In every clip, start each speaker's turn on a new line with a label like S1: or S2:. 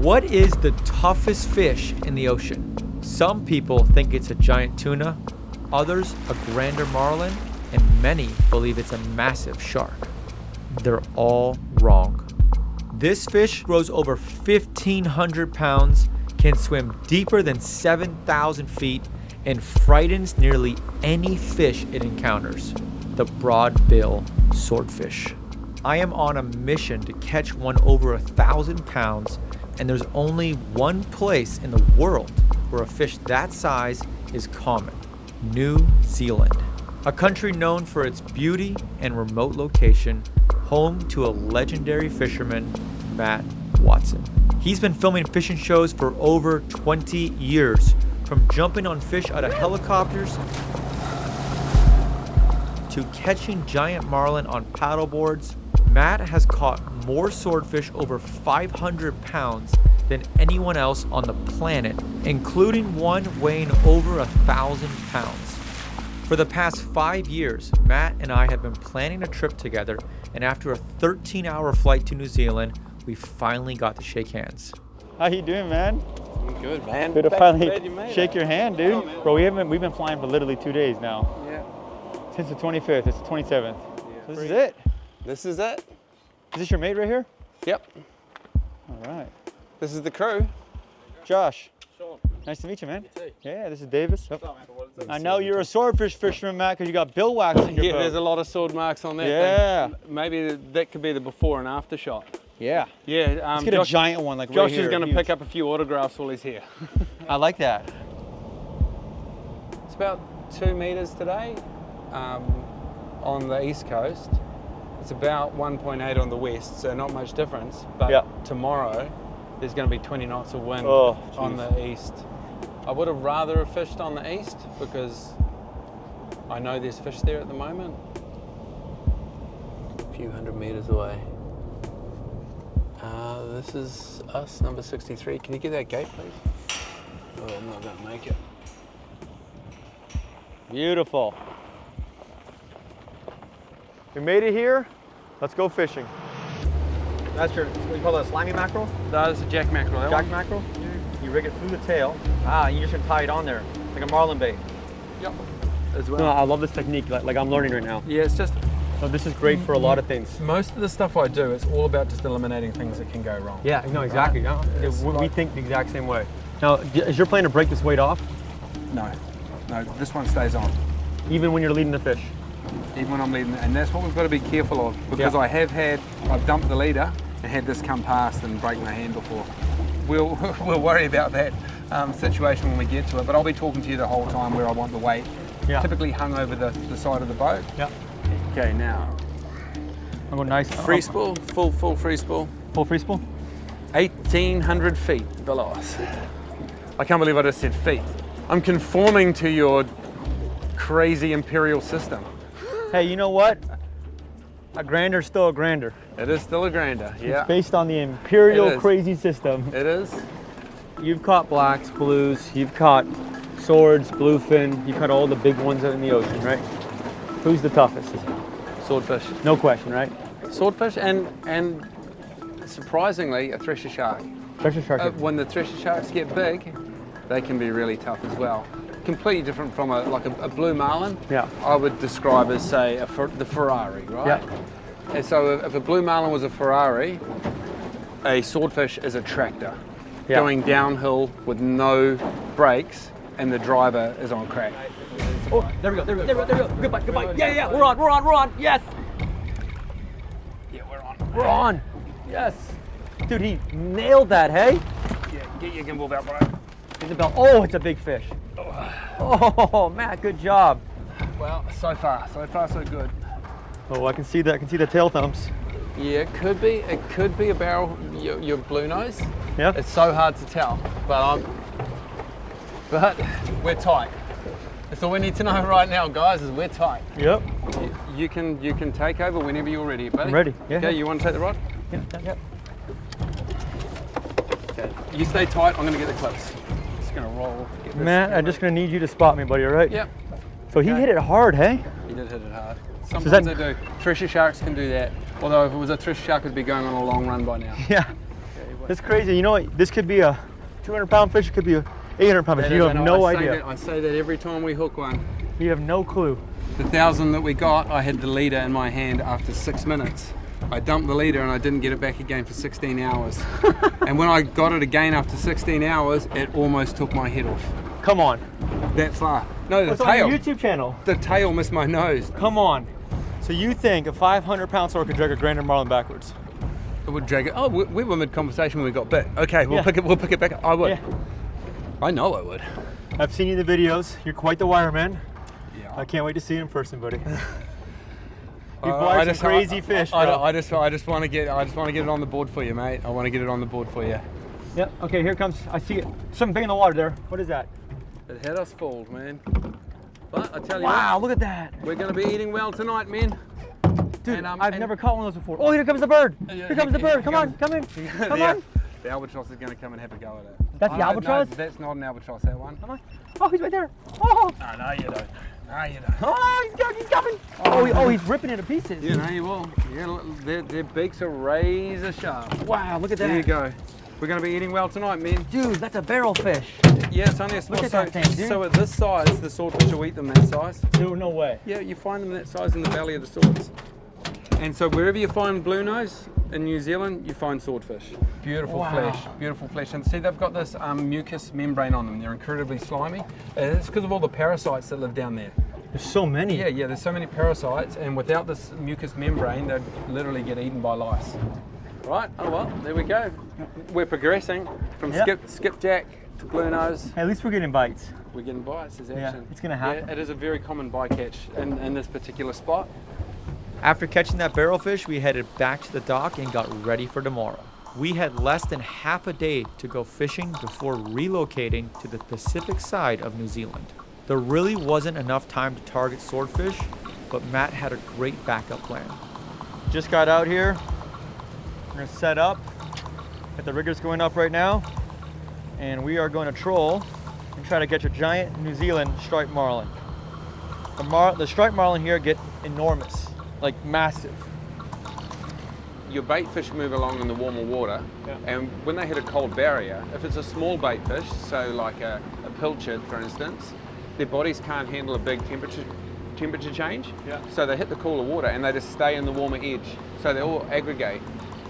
S1: What is the toughest fish in the ocean? Some people think it's a giant tuna, others a grander marlin, and many believe it's a massive shark. They're all wrong. This fish grows over 1,500 pounds, can swim deeper than 7,000 feet, and frightens nearly any fish it encounters, the Broadbill Swordfish. I am on a mission to catch one over 1,000 pounds, and there's only one place in the world where a fish that size is common: New Zealand. A country known for its beauty and remote location, home to a legendary fisherman, Matt Watson. He's been filming fishing shows for over 20 years, from jumping on fish out of helicopters to catching giant marlin on paddleboards. Matt has caught more swordfish over 500 pounds than anyone else on the planet, including one weighing over 1,000 pounds. For the past 5 years, Matt and I have been planning a trip together, and after a 13-hour flight to New Zealand, we finally got to shake hands. How you doing, man?
S2: I'm good, man.
S1: Good to finally shake your hand, dude. Oh, bro, we've been flying for literally 2 days now.
S2: Yeah.
S1: Since the 25th, it's the 27th.
S2: Yeah.
S1: So this is it.
S2: This is it.
S1: Is this your mate right here?
S2: Yep.
S1: All right.
S2: This is the crew.
S1: Josh.
S3: Sean.
S1: Nice to meet you, man.
S3: You too.
S1: Yeah, this is Davis. Yep.
S3: Man.
S1: I know you're a swordfish fisherman, Matt, because you got bill wax in your
S2: Yeah,
S1: boat.
S2: there's a lot of sword marks on that
S1: Yeah.
S2: thing. Maybe that could be the before and after shot.
S1: Yeah.
S2: Yeah.
S1: Let's get a giant one like
S2: Josh
S1: right here.
S2: is going to
S1: Huge.
S2: pick up a few autographs while he's here.
S1: I like that.
S2: It's about 2 meters today on the east coast. It's about 1.8 on the west, so not much difference. But
S1: Yeah.
S2: tomorrow, there's going to be 20 knots of wind
S1: Oh,
S2: on the east. I would have rather have fished on the east because I know there's fish there at the moment. A few hundred meters away. This is us, number 63. Can you get that gate, please? Oh, I'm not going to make it.
S1: Beautiful. We made it here. Let's go fishing. That's your, what do you call that, slimy mackerel?
S2: That is a jack mackerel. That
S1: Jack
S2: one?
S1: mackerel? You rig it through the tail. Ah, you just gonna tie it on there, like a marlin bait.
S2: Yep. As well.
S1: No, I love this technique, like I'm learning right now.
S2: Yeah, it's just
S1: So this is great for a lot of things.
S2: most of the stuff I do, it's all about just eliminating things that can go wrong.
S1: Yeah, no, exactly.
S2: Right?
S1: No,
S2: It's
S1: we
S2: like-
S1: think the exact same way. Now, is your plan to break this weight off,
S2: No, this one stays on.
S1: even when you're leading the fish?
S2: Even when I'm leading, and that's what we've got to be careful of because
S1: Yeah.
S2: I've dumped the leader and had this come past and break my hand before. We'll worry about that situation when we get to it, but I'll be talking to you the whole time where I want the weight.
S1: Yeah.
S2: Typically hung over the side of the boat.
S1: Yeah.
S2: Okay, now.
S1: I'm going nice.
S2: Free spool, full free spool.
S1: Full free spool?
S2: 1,800 feet below us. I can't believe I just said feet. I'm conforming to your crazy imperial system.
S1: Hey, you know what? A grander's still a grander.
S2: It is still a grander, yeah.
S1: It's based on the imperial
S2: It is.
S1: crazy system.
S2: It is.
S1: You've caught blacks, blues, you've caught swords, bluefin, you've caught all the big ones out in the ocean, right? Who's the toughest?
S2: Swordfish.
S1: No question, right?
S2: Swordfish and surprisingly a thresher shark.
S1: Thresher shark.
S2: When the thresher sharks get big, they can be really tough as well. Completely different from a blue marlin.
S1: Yeah.
S2: I would describe as say the Ferrari, right?
S1: Yeah.
S2: And so if a blue marlin was a Ferrari, a swordfish is a tractor.
S1: Yeah.
S2: Going downhill with no brakes and the driver is on crack.
S1: Oh, there we go. Goodbye. Yeah. We're on. Yes.
S2: Yeah, we're on.
S1: We're on. Yes. Dude, he nailed that, hey?
S2: Yeah, get your gimbal belt, bro.
S1: Get the bell. Oh, it's a big fish. Oh, Matt, good job.
S2: Well, so far so good.
S1: Oh, I can see that. I can see the tail thumps.
S2: Yeah, it could be a barrel, your blue nose.
S1: Yeah.
S2: It's so hard to tell, but we're tight. That's all we need to know right now, guys, is we're tight.
S1: Yep.
S2: You can take over whenever you're ready, buddy.
S1: I'm ready. Yeah.
S2: Okay, you want to take the rod?
S1: Yeah.
S2: Okay. You stay tight. I'm gonna get the clips. Just gonna roll. Get this
S1: Matt, I'm just gonna need you to spot me, buddy. All right?
S2: Yep.
S1: So he hit it hard, hey?
S2: He did hit it hard.
S1: that-
S2: Sometimes they do. Thresher sharks can do that. Although if it was a thresher shark, it'd be going on a long run by now.
S1: Yeah.
S2: Okay,
S3: It's crazy. You know what? This could be a 200-pound fish. It could be a 800-pound fish. You have no idea.
S2: I say that every time we hook one.
S3: You have no clue.
S2: The 1,000 that we got, I had the leader in my hand after 6 minutes. I dumped the leader and I didn't get it back again for 16 hours. And when I got it again after 16 hours, it almost took my head off.
S3: Come on.
S2: That far. No, the
S3: What's
S2: tail.
S3: on your YouTube channel?
S2: The tail missed my nose.
S3: Come on. So you think a 500-pound sword could drag a grander marlin backwards?
S2: It would drag it. Oh, we were mid-conversation when we got bit. Okay, we'll pick it back up. I would.
S3: Yeah.
S2: I know I would.
S3: I've seen you in the videos. You're quite the wireman.
S2: Yeah.
S3: I can't wait to see you in person, buddy. You bite some crazy fish, bro.
S2: I just want to get it on the board for you, mate. I want to get it on the board for you.
S3: Yep. Okay, here comes. I see it. Something big in the water there. What is that?
S2: It had us fooled, man. But I tell you
S3: Wow, look at that.
S2: what, we're going to be eating well tonight, men.
S3: Dude, I've never caught one of those before. Oh, here comes the bird. Here comes the bird. Come on, come in. Come on.
S2: The albatross is going to come and have a go at it.
S3: That's the albatross?
S2: No, that's not an albatross, that one.
S3: Come on. Oh, he's right there. Oh.
S2: No, you don't. No, you don't.
S3: Oh, he's coming. Oh, he's ripping it to pieces.
S2: You know, you will. Yeah, look, their beaks are razor sharp.
S3: Wow, look at that.
S2: There you go. We're going to be eating well tonight, men.
S3: Dude, that's a barrel fish.
S2: Yeah, it's only a small
S3: Look at that thing, dude.
S2: So at this size, the swordfish will eat them that size.
S3: Dude, no way.
S2: Yeah, you find them that size in the belly of the swords. And so wherever you find blue nose in New Zealand, you find swordfish. Beautiful flesh, beautiful flesh. And see, they've got this mucus membrane on them. They're incredibly slimy. It's because of all the parasites that live down there.
S3: There's so many.
S2: Yeah, there's so many parasites, and without this mucus membrane, they'd literally get eaten by lice. Right, oh well, there we go. We're progressing from skipjack to blue nose.
S3: Hey, at least we're getting bites.
S2: We're getting bites, is action.
S3: Yeah, it's gonna happen.
S2: Yeah, it is a very common bycatch in this particular spot.
S1: After catching that barrelfish, we headed back to the dock and got ready for tomorrow. We had less than half a day to go fishing before relocating to the Pacific side of New Zealand. There really wasn't enough time to target swordfish, but Matt had a great backup plan.
S3: Just got out here. We're gonna set up. Got the riggers going up right now, and we are going to troll and try to catch a giant New Zealand striped marlin. The striped marlin here get enormous, like massive.
S2: Your bait fish move along in the warmer water, and when they hit a cold barrier, if it's a small bait fish, so like a pilchard for instance, their bodies can't handle a big temperature change. So they hit the cooler water and they just stay in the warmer edge, so they all aggregate.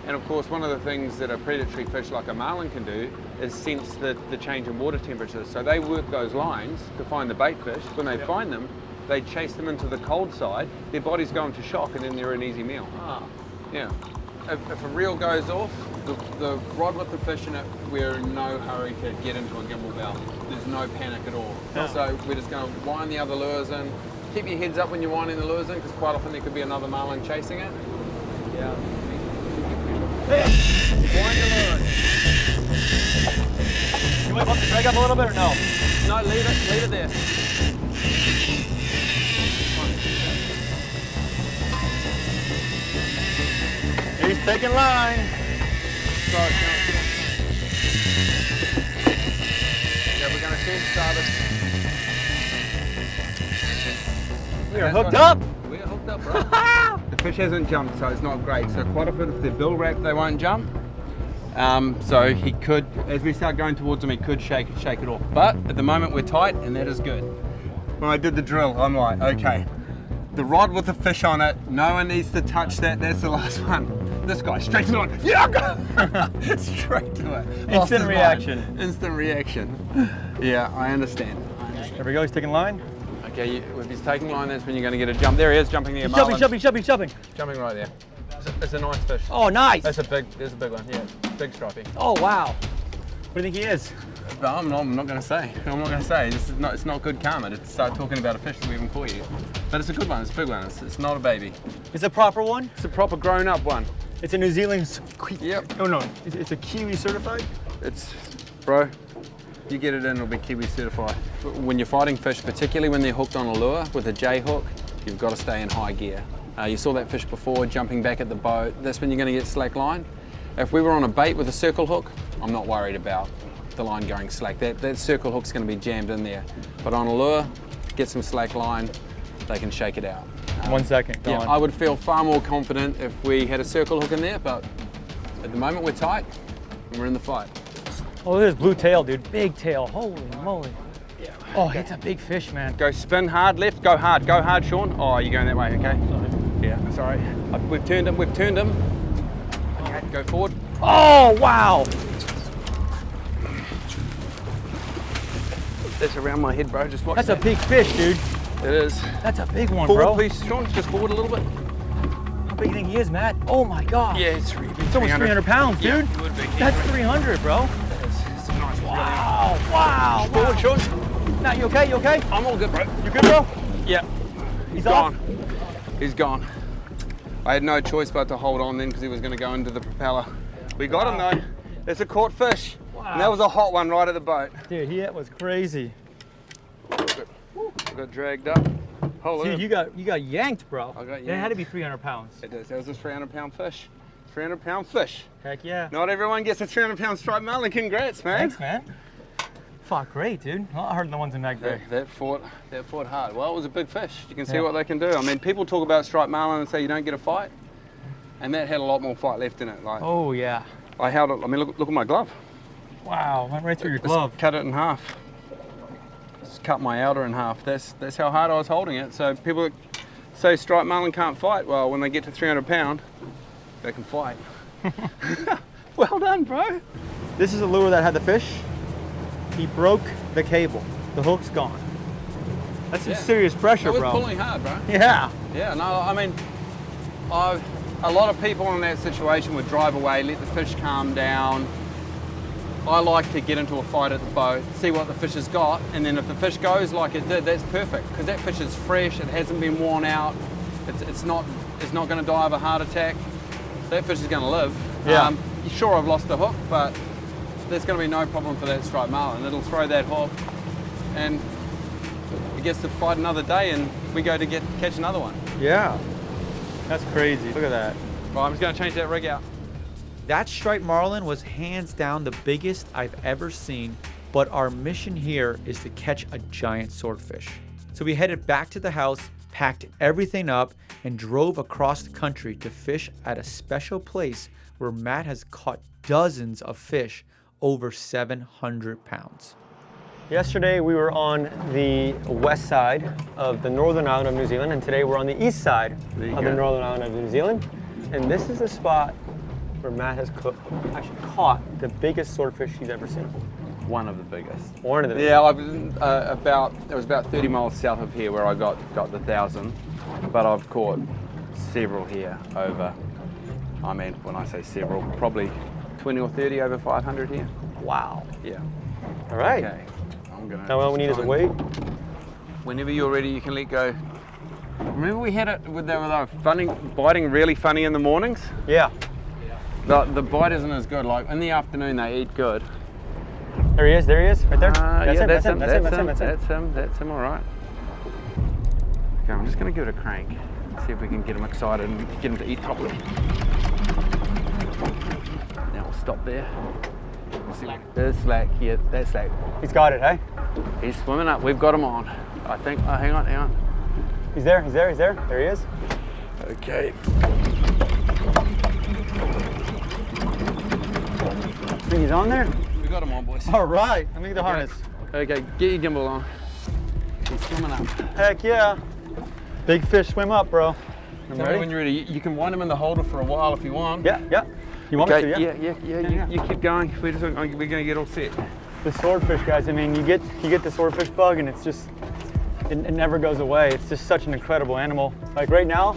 S2: And of course, one of the things that a predatory fish like a marlin can do is sense the change in water temperature. So they work those lines to find the bait fish. When they find them, they chase them into the cold side, their bodies go into shock, and then they're an easy meal. Yeah. If a reel goes off, the rod with the fish in it, we're in no hurry to get into a gimbal bell. There's no panic at all. So we're just going to wind the other lures in. Keep your heads up when you're winding the lures in, because quite often there could be another marlin chasing it. Yeah. Wind your lure in.
S3: You want to drag up a little bit or no?
S2: No, leave it there.
S3: He's taking line.
S2: Yeah, we're going to soon start it.
S3: We are hooked up.
S2: We're hooked up, bro. The fish hasn't jumped, so it's not great. So quite often if they're bill wrapped, they won't jump. So he could, as we start going towards him, he could shake it off. But at the moment we're tight, and that is good. When I did the drill, I'm like, okay, the rod with the fish on it, no one needs to touch that. That's the last one. This guy, straight to the line. Yeah, straight to it.
S3: Instant reaction.
S2: Instant reaction. Yeah, I understand.
S3: There we go, he's taking line.
S2: Okay, if he's taking line, that's when you're going to get a jump. There he is, jumping near
S3: Jumping.
S2: Jumping right there. It's a nice fish.
S3: Oh, nice.
S2: There's a big one, yeah. Big stripey.
S3: Oh, wow. What do you think he is?
S2: I'm not going to say. I'm not going to say. It's not good karma to start talking about a fish that we haven't caught yet. But it's a good one. It's a big one. It's not a baby.
S3: It's a proper one?
S2: It's a proper grown-up one.
S3: It's a New Zealand.
S2: Yep.
S3: Oh no, it's a Kiwi certified.
S2: Bro, you get it in, it'll be Kiwi certified. When you're fighting fish, particularly when they're hooked on a lure with a J hook, you've got to stay in high gear. You saw that fish before, jumping back at the boat. That's when you're going to get slack line. If we were on a bait with a circle hook, I'm not worried about the line going slack. That circle hook's going to be jammed in there. But on a lure, get some slack line, they can shake it out.
S3: 1 second, go on.
S2: I would feel far more confident if we had a circle hook in there, but at the moment we're tight. and we're in the fight.
S3: Oh, look at this blue tail, dude. Big tail. Holy moly.
S2: Yeah.
S3: Oh, it's a big fish, man.
S2: Go spin hard left, go hard, Sean. Oh, you're going that way, okay? Sorry. Yeah, that's all right. We've turned him. Okay, go forward.
S3: Oh, wow.
S2: That's around my head, bro. Just watch
S3: That's
S2: that.
S3: a big fish, dude.
S2: It is.
S3: That's a big one,
S2: Forward,
S3: bro.
S2: please, Sean. Just forward a little bit.
S3: How big do you think he is, Matt? Oh my God.
S2: Yeah, it's
S3: almost 300 pounds, dude.
S2: Yeah, it would be.
S3: That's 300, bro.
S2: It's a nice
S3: Wow, wow.
S2: Forward, Sean.
S3: Matt, you okay? You okay?
S2: I'm all good, bro.
S3: You good, bro?
S2: Yeah.
S3: He's
S2: gone.
S3: off?
S2: He's gone. I had no choice but to hold on then because he was going to go into the propeller. We got him though. It's a caught fish.
S3: Wow.
S2: And that was a hot one right at the boat.
S3: Dude, that was crazy.
S2: Got dragged up. Oh,
S3: Dude, you got yanked, bro.
S2: I got
S3: It had to
S2: yanked.
S3: be 300 pounds.
S2: It is. That was a 300-pound fish. 300-pound fish.
S3: Heck yeah.
S2: Not everyone gets a 300-pound striped marlin. Congrats, man.
S3: Thanks, man. Fought great, dude. A lot harder than the ones in Mag Bay.
S2: That fought hard. Well, it was a big fish. You can see
S3: Yeah.
S2: what they can do. I mean, people talk about striped marlin and say you don't get a fight, and that had a lot more fight left in it. Like,
S3: Oh yeah.
S2: I held it. I mean, look at my glove.
S3: Wow, went right through your
S2: Just
S3: glove.
S2: cut it in half. Just cut my outer in half. That's how hard I was holding it. So people that say striped marlin can't fight, well, when they get to 300 pound, they can fight. Well done, bro.
S3: This is a lure that had the fish. He broke the cable. The hook's gone. That's some
S2: Yeah.
S3: serious pressure,
S2: It was
S3: bro.
S2: pulling hard, bro.
S3: Yeah.
S2: Yeah, no, I mean, a lot of people in that situation would drive away, let the fish calm down. I like to get into a fight at the boat, see what the fish has got, and then if the fish goes like it did, that's perfect, because that fish is fresh, it hasn't been worn out, it's not going to die of a heart attack. That fish is going to live.
S3: Yeah.
S2: Sure, I've lost the hook, but there's going to be no problem for that striped marlin. It'll throw that hook, and it gets to fight another day, and we go to catch another one.
S3: Yeah. That's crazy. Look at that.
S2: Well, I'm just going to change that rig out.
S1: That striped marlin was hands down the biggest I've ever seen, but our mission here is to catch a giant swordfish. So we headed back to the house, packed everything up, and drove across the country to fish at a special place where Matt has caught dozens of fish over 700 pounds.
S3: Yesterday we were on the west side of the northern island of New Zealand, and today we're on the east side of the northern island of New Zealand. And this is a spot where Matt has caught the biggest swordfish he's ever seen.
S2: One of the biggest.
S3: One of the biggest.
S2: Yeah, it was about 30 miles south of here where I got the 1,000, but I've caught several here over, I mean, when I say several, probably 20 or 30 over 500 here.
S3: Wow.
S2: Yeah.
S3: All right.
S2: Okay. I'm gonna
S3: Now all we need is a weight.
S2: Whenever you're ready, you can let go. Remember we had it with they were biting really funny in the mornings?
S3: Yeah.
S2: The bite isn't as good. Like in the afternoon, they eat good.
S3: There he is, right there.
S2: That's him.
S3: That's
S2: That's him, all right. Okay, I'm just gonna give it a crank. See if we can get him excited and get him to eat properly. Now we'll stop there. There's slack here, that's slack.
S3: He's got it, hey?
S2: He's swimming up, we've got him on. I think, oh, hang on.
S3: He's there. There he is.
S2: Okay.
S3: I think he's on there.
S2: We got him on, boys.
S3: All right, let me get the harness.
S2: Okay, get your gimbal on. He's swimming up.
S3: Heck yeah. Big fish swim up, bro. I'm
S2: Tell me
S3: ready.
S2: when you're ready. You can wind him in the holder for a while if you want.
S3: Yeah. You want me to, yeah?
S2: Yeah. You keep going. We're gonna get all set.
S3: The swordfish, guys, I mean, you get the swordfish bug and it's just, it never goes away. It's just such an incredible animal. Like right now,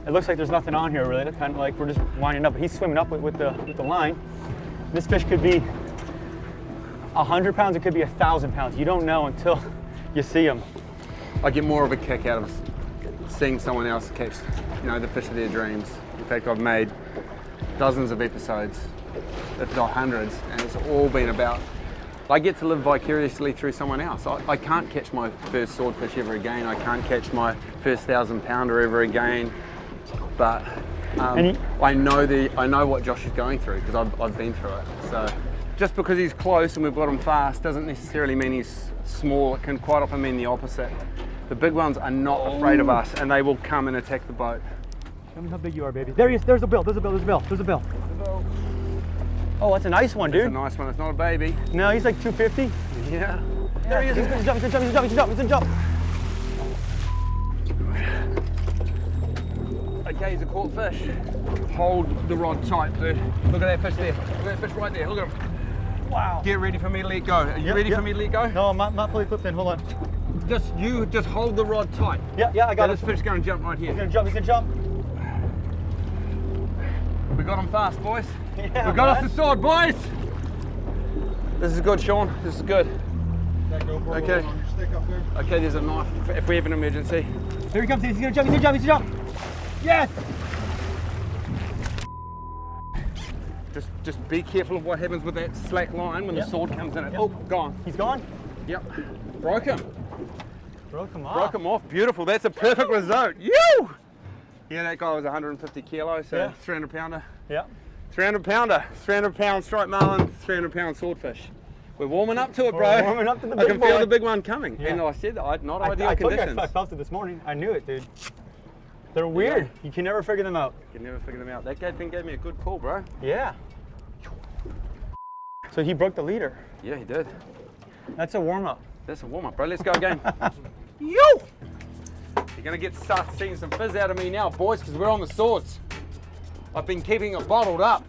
S3: it looks like there's nothing on here really. It's kind of like we're just winding up. But he's swimming up with the line. This fish could be 100 pounds, it could be 1,000 pounds. You don't know until you see him.
S2: I get more of a kick out of seeing someone else catch, the fish of their dreams. In fact, I've made dozens of episodes, if not hundreds, and it's all been about, I get to live vicariously through someone else. I can't catch my first swordfish ever again. I can't catch my first 1,000-pounder ever again, but I know what Josh is going through because I've been through it. So just because he's close and we've got him fast doesn't necessarily mean he's small. It can quite often mean the opposite. The big ones are not afraid of us and they will come and attack the boat.
S3: Show me how big you are, baby. There he is. There's a bill. Oh, that's a nice one, dude.
S2: It's a nice one. It's not a baby.
S3: No, he's like 250.
S2: Yeah.
S3: There he is. He's gonna jump. He's gonna jump. He's gonna jump. He's gonna jump.
S2: Okay, he's a caught fish. Hold the rod tight, dude. Look at that fish there. Look at that fish right there. Look at him.
S3: Wow.
S2: Get ready for me to let go. Are you ready for me to let go?
S3: No, I'm not fully flipped in. Hold on.
S2: Just hold the rod tight.
S3: Yeah, I got it.
S2: This fish going to jump right here.
S3: He's gonna jump. He's gonna jump.
S2: We got him fast, boys.
S3: Yeah,
S2: we got us the sword, boys. This is good, Sean. This is good. Okay. Okay, there's a knife if we have an emergency.
S3: Here he comes. He's gonna jump. He's gonna jump. He's gonna jump. Yes.
S2: Just be careful of what happens with that slack line when the sword comes in. Oh, gone.
S3: He's gone.
S2: Yep. Broke him.
S3: Broke him off.
S2: Broke him off. Beautiful. That's a perfect result. You. Yeah, that guy was 150 kilos, so 300 pounder.
S3: Yeah.
S2: 300 pounder. 300 pound striped marlin, 300 pound swordfish. We're warming up to it, bro.
S3: We're warming up to the
S2: I
S3: big
S2: can feel
S3: boy.
S2: the big one coming.
S3: Yeah.
S2: And I said that not ideal
S3: I told you
S2: conditions.
S3: I felt it this morning. I knew it, dude. They're weird. You can never figure them out.
S2: You can never figure them out. That guy thing gave me a good pull, bro.
S3: Yeah. So he broke the leader.
S2: Yeah, he did.
S3: That's a warm up.
S2: That's a warm up, bro. Let's go again. Yo! You're gonna start seeing some fizz out of me now, boys, because we're on the swords. I've been keeping it bottled up.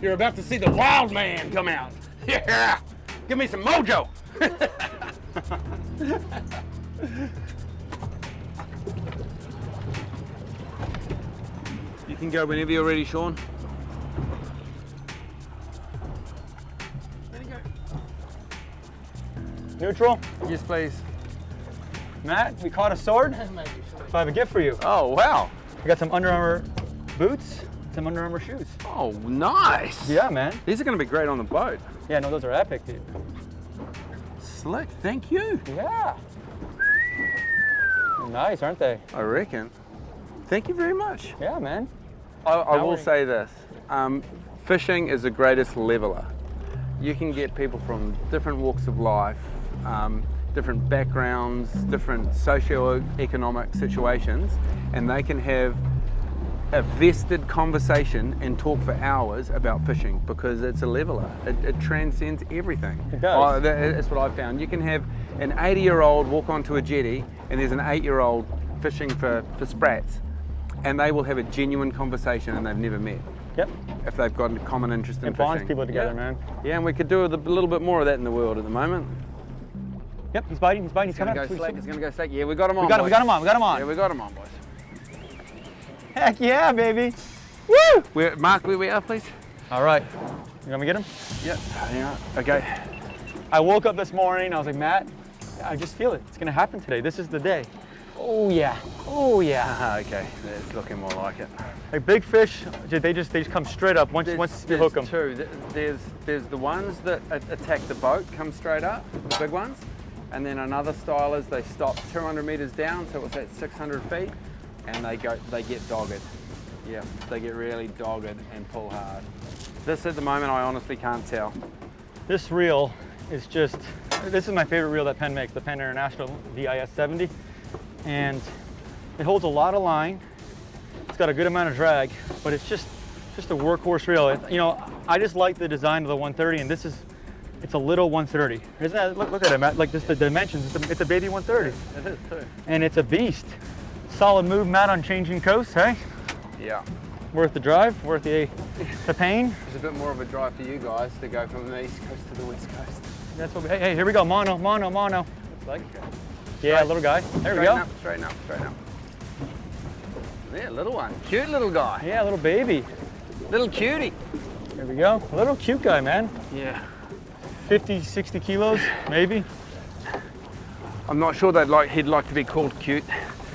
S2: You're about to see the wild man come out. Yeah! Give me some mojo! You can go whenever you're ready, Sean. Ready, go.
S3: Neutral.
S2: Yes, please.
S3: Matt, we caught a sword. So I have a gift for you.
S2: Oh, wow.
S3: I got some Under Armour boots, some Under Armour shoes.
S2: Oh, nice.
S3: Yeah, man.
S2: These are going to be great on the boat.
S3: Yeah, no, those are epic, dude.
S2: Slick, thank you.
S3: Yeah. Nice, aren't they?
S2: I reckon. Thank you very much.
S3: Yeah, man.
S2: I will say this. Fishing is the greatest leveler. You can get people from different walks of life, different backgrounds, different socio-economic situations, and they can have a vested conversation and talk for hours about fishing because it's a leveler. It transcends everything.
S3: It does.
S2: That's what I've found. You can have an 80-year-old walk onto a jetty and there's an 8-year-old fishing for sprats, and they will have a genuine conversation and they've never met.
S3: Yep.
S2: If they've got a common interest in
S3: It
S2: fishing.
S3: bonds people together,
S2: Yeah.
S3: man.
S2: Yeah, and we could do a little bit more of that in the world at the moment.
S3: Yep, he's biting, he's
S2: It's
S3: coming
S2: gonna
S3: up.
S2: go slack, it's gonna go slack. Yeah, we got him on,
S3: We got him
S2: boys.
S3: on, we got him on.
S2: Yeah, we got him on, boys.
S3: Heck yeah, baby. Woo!
S2: Mark, where we are, please?
S3: All right, you want me to get him?
S2: Yep. Yeah. Okay.
S3: I woke up this morning, I was like, Matt, I just feel it. It's gonna happen today. This is the day. Oh yeah, oh yeah.
S2: Okay, it's looking more like it.
S3: Like big fish, they just come straight up once you hook them.
S2: Two. There's the ones that attack the boat, come straight up, the big ones, and then another style is they stop 200 meters down, so it's at 600 feet, and they get dogged. Yeah, they get really dogged and pull hard. This at the moment, I honestly can't tell.
S3: This reel is just, this is my favorite reel that Penn makes, the Penn International VIS 70. And it holds a lot of line. It's got a good amount of drag, but it's just a workhorse reel. You know, I just like the design of the 130, and it's a little 130. Isn't that, look at it, Matt, like just the dimensions, it's a baby 130.
S2: It is too.
S3: And it's a beast. Solid move, Matt, on changing coasts, hey?
S2: Yeah.
S3: Worth the drive, worth the pain.
S2: It's a bit more of a drive for you guys to go from the east coast to the west coast.
S3: That's what hey, here we go, mono.
S2: It's like
S3: Yeah, little guy. There we go.
S2: Straighten up. Yeah, little one. Cute little guy.
S3: Yeah, little baby.
S2: Little cutie.
S3: There we go. A little cute guy, man.
S2: Yeah.
S3: 50, 60 kilos, maybe.
S2: I'm not sure he'd like to be called cute.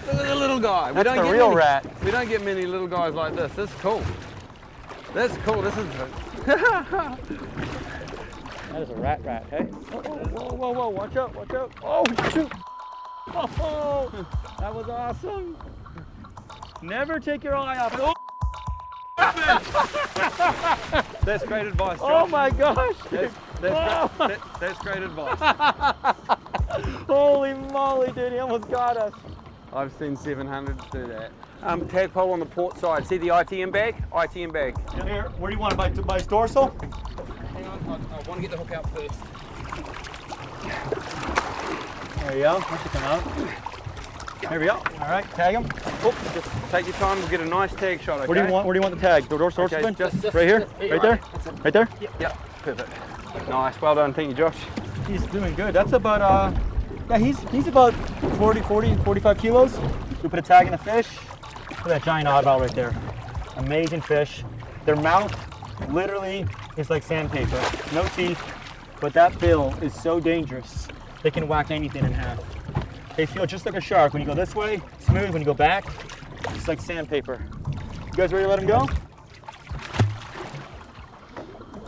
S2: Look at the little guy.
S3: That's the real rat.
S2: We don't get many little guys like this. This is cool. That's cool. This is.
S3: That is a rat, hey? Whoa, watch out. Oh, shoot. Oh, that was awesome. Never take your eye off it. Oh.
S2: That's great advice, Josh.
S3: Oh my gosh.
S2: That's great advice.
S3: Holy moly, dude, he almost got us.
S2: I've seen 700s do that. Tadpole on the port side. See the ITM bag? ITM bag.
S3: Here, where do you want to by his dorsal?
S2: Hang on, I want to get the hook out first.
S3: There you go. That should come out. There we go. All right, tag him.
S2: Oh, just take your time. We'll get a nice tag shot. Okay?
S3: Where do you want the tag? The dorsal
S2: Okay,
S3: fin?
S2: just
S3: right here. Right there. Right there.
S2: Yep. Perfect. Nice. Well done. Thank you, Josh.
S3: He's doing good. That's about yeah, he's about 45 kilos. We put a tag in the fish. Look at that giant oddball right there. Amazing fish. Their mouth literally is like sandpaper. No teeth, but that bill is so dangerous. They can whack anything in half. They feel just like a shark. When you go this way, smooth. When you go back, it's like sandpaper. You guys ready to let him go?